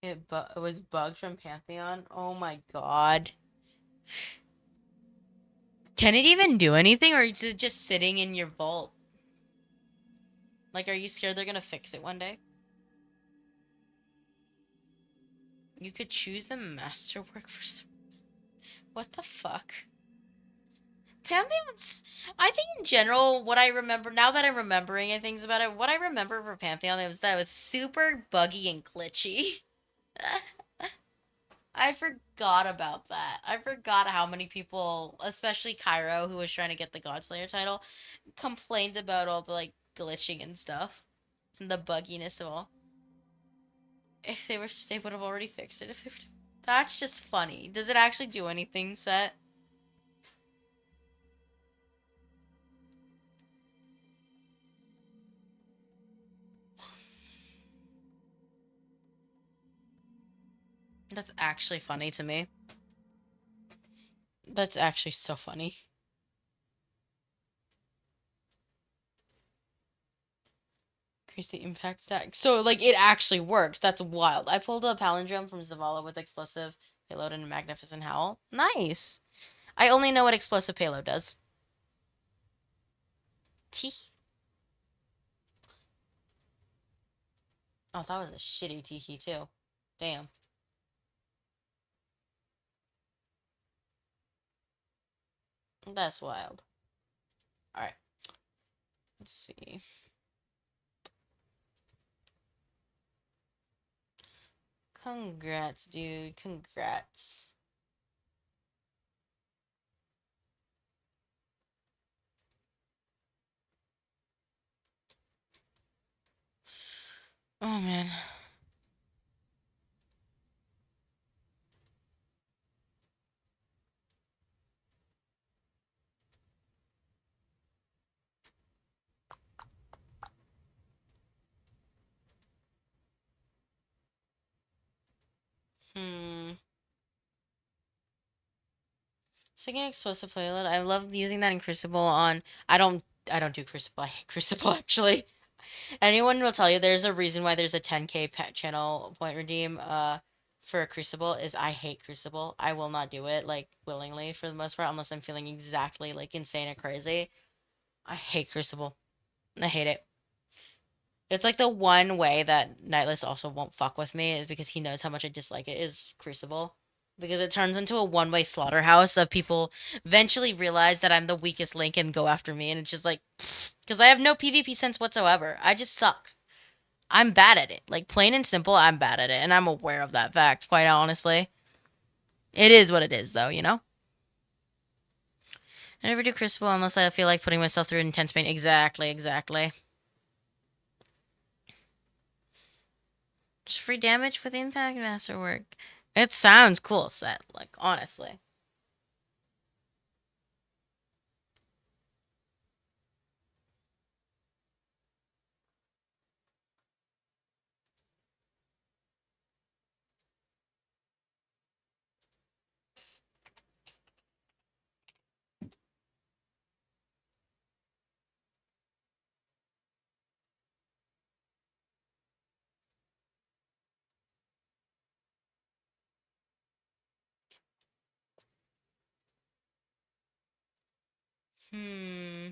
It was bugged from Pantheon. Oh my god. Can it even do anything, or is it just sitting in your vault? Like, are you scared they're gonna fix it one day? You could choose the masterwork for some... What the fuck? Pantheon's... I think in general, what I remember... Now that I'm remembering and things about it, what I remember for Pantheon is that it was super buggy and glitchy. I forgot about that. I forgot how many people, especially Cairo, who was trying to get the Godslayer title, complained about all the like glitching and stuff and the bugginess of all. If they were, they would have already fixed it. If they were, that's just funny. Does it actually do anything, Set? That's actually funny to me. That's actually so funny. Increase the impact stack. So, like, it actually works. That's wild. I pulled a palindrome from Zavala with explosive payload and a magnificent howl. Nice. I only know what explosive payload does. T. Oh, that was a shitty tiki too. Damn. That's wild. Alright. Let's see. Congrats, dude. Congrats. Oh, man. Hmm. Speaking of explosive payload, I love using that in Crucible on. I don't do Crucible. I hate Crucible actually. Anyone will tell you there's a reason why there's a 10k pet channel point redeem for Crucible is I hate Crucible. I will not do it like willingly for the most part unless I'm feeling exactly like insane or crazy. I hate Crucible. I hate it. It's like the one way that Nightless also won't fuck with me is because he knows how much I dislike it is Crucible. Because it turns into a one-way slaughterhouse of people eventually realize that I'm the weakest link and go after me and it's just like because I have no PvP sense whatsoever. I just suck. I'm bad at it. Like plain and simple, I'm bad at it and I'm aware of that fact, quite honestly. It is what it is though, you know? I never do Crucible unless I feel like putting myself through intense pain. Exactly, exactly. Just free damage with impact masterwork. It sounds cool, set. Like honestly. Hmm.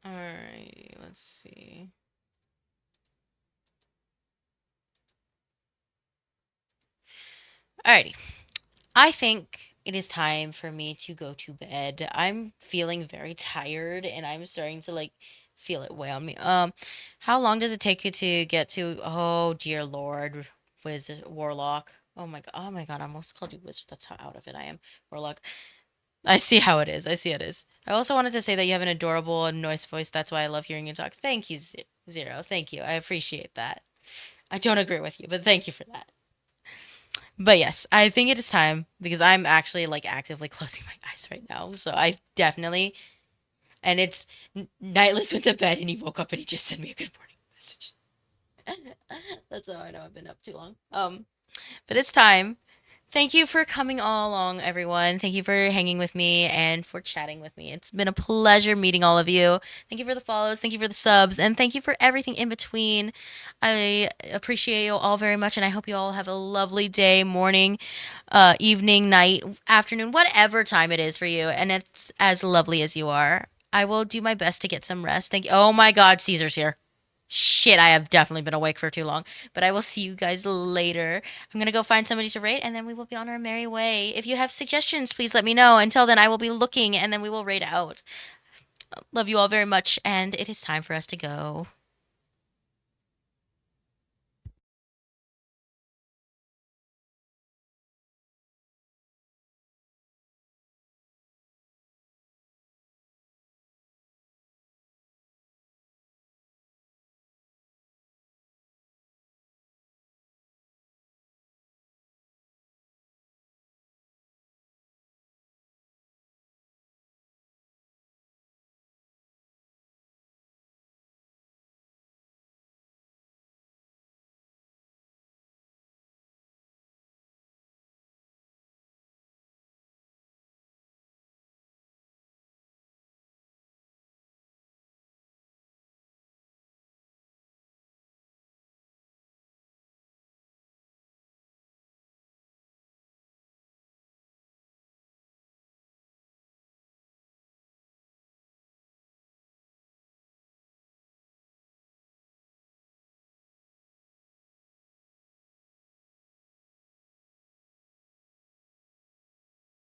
Alrighty, let's see. Alrighty. I think it is time for me to go to bed. I'm feeling very tired and I'm starting to like feel it weigh on me. How long does it take you to get to oh dear Lord, Wizard Warlock? Oh my god, I almost called you Wizard. That's how out of it I am. Warlock. I see how it is. I see it is. I also wanted to say that you have an adorable and nice voice. That's why I love hearing you talk. Thank you, Zero. Thank you. I appreciate that. I don't agree with you, but thank you for that. But yes, I think it is time because I'm actually like actively closing my eyes right now. So I definitely, and it's Nightless went to bed and he woke up and he just sent me a good morning message. That's how I know I've been up too long. But it's time. Thank you for coming all along, everyone. Thank you for hanging with me and for chatting with me. It's been a pleasure meeting all of you. Thank you for the follows, thank you for the subs, and thank you for everything in between. I appreciate you all very much, and I hope you all have a lovely day, morning, evening, night, afternoon, whatever time it is for you, and it's as lovely as you are. I will do my best to get some rest. Thank you. Oh my God, Caesar's here. Shit, I have definitely been awake for too long. But I will see you guys later. I'm gonna go find somebody to rate, and then we will be on our merry way. If you have suggestions, please let me know. Until then, I will be looking, and then we will rate out. Love you all very much, and it is time for us to go.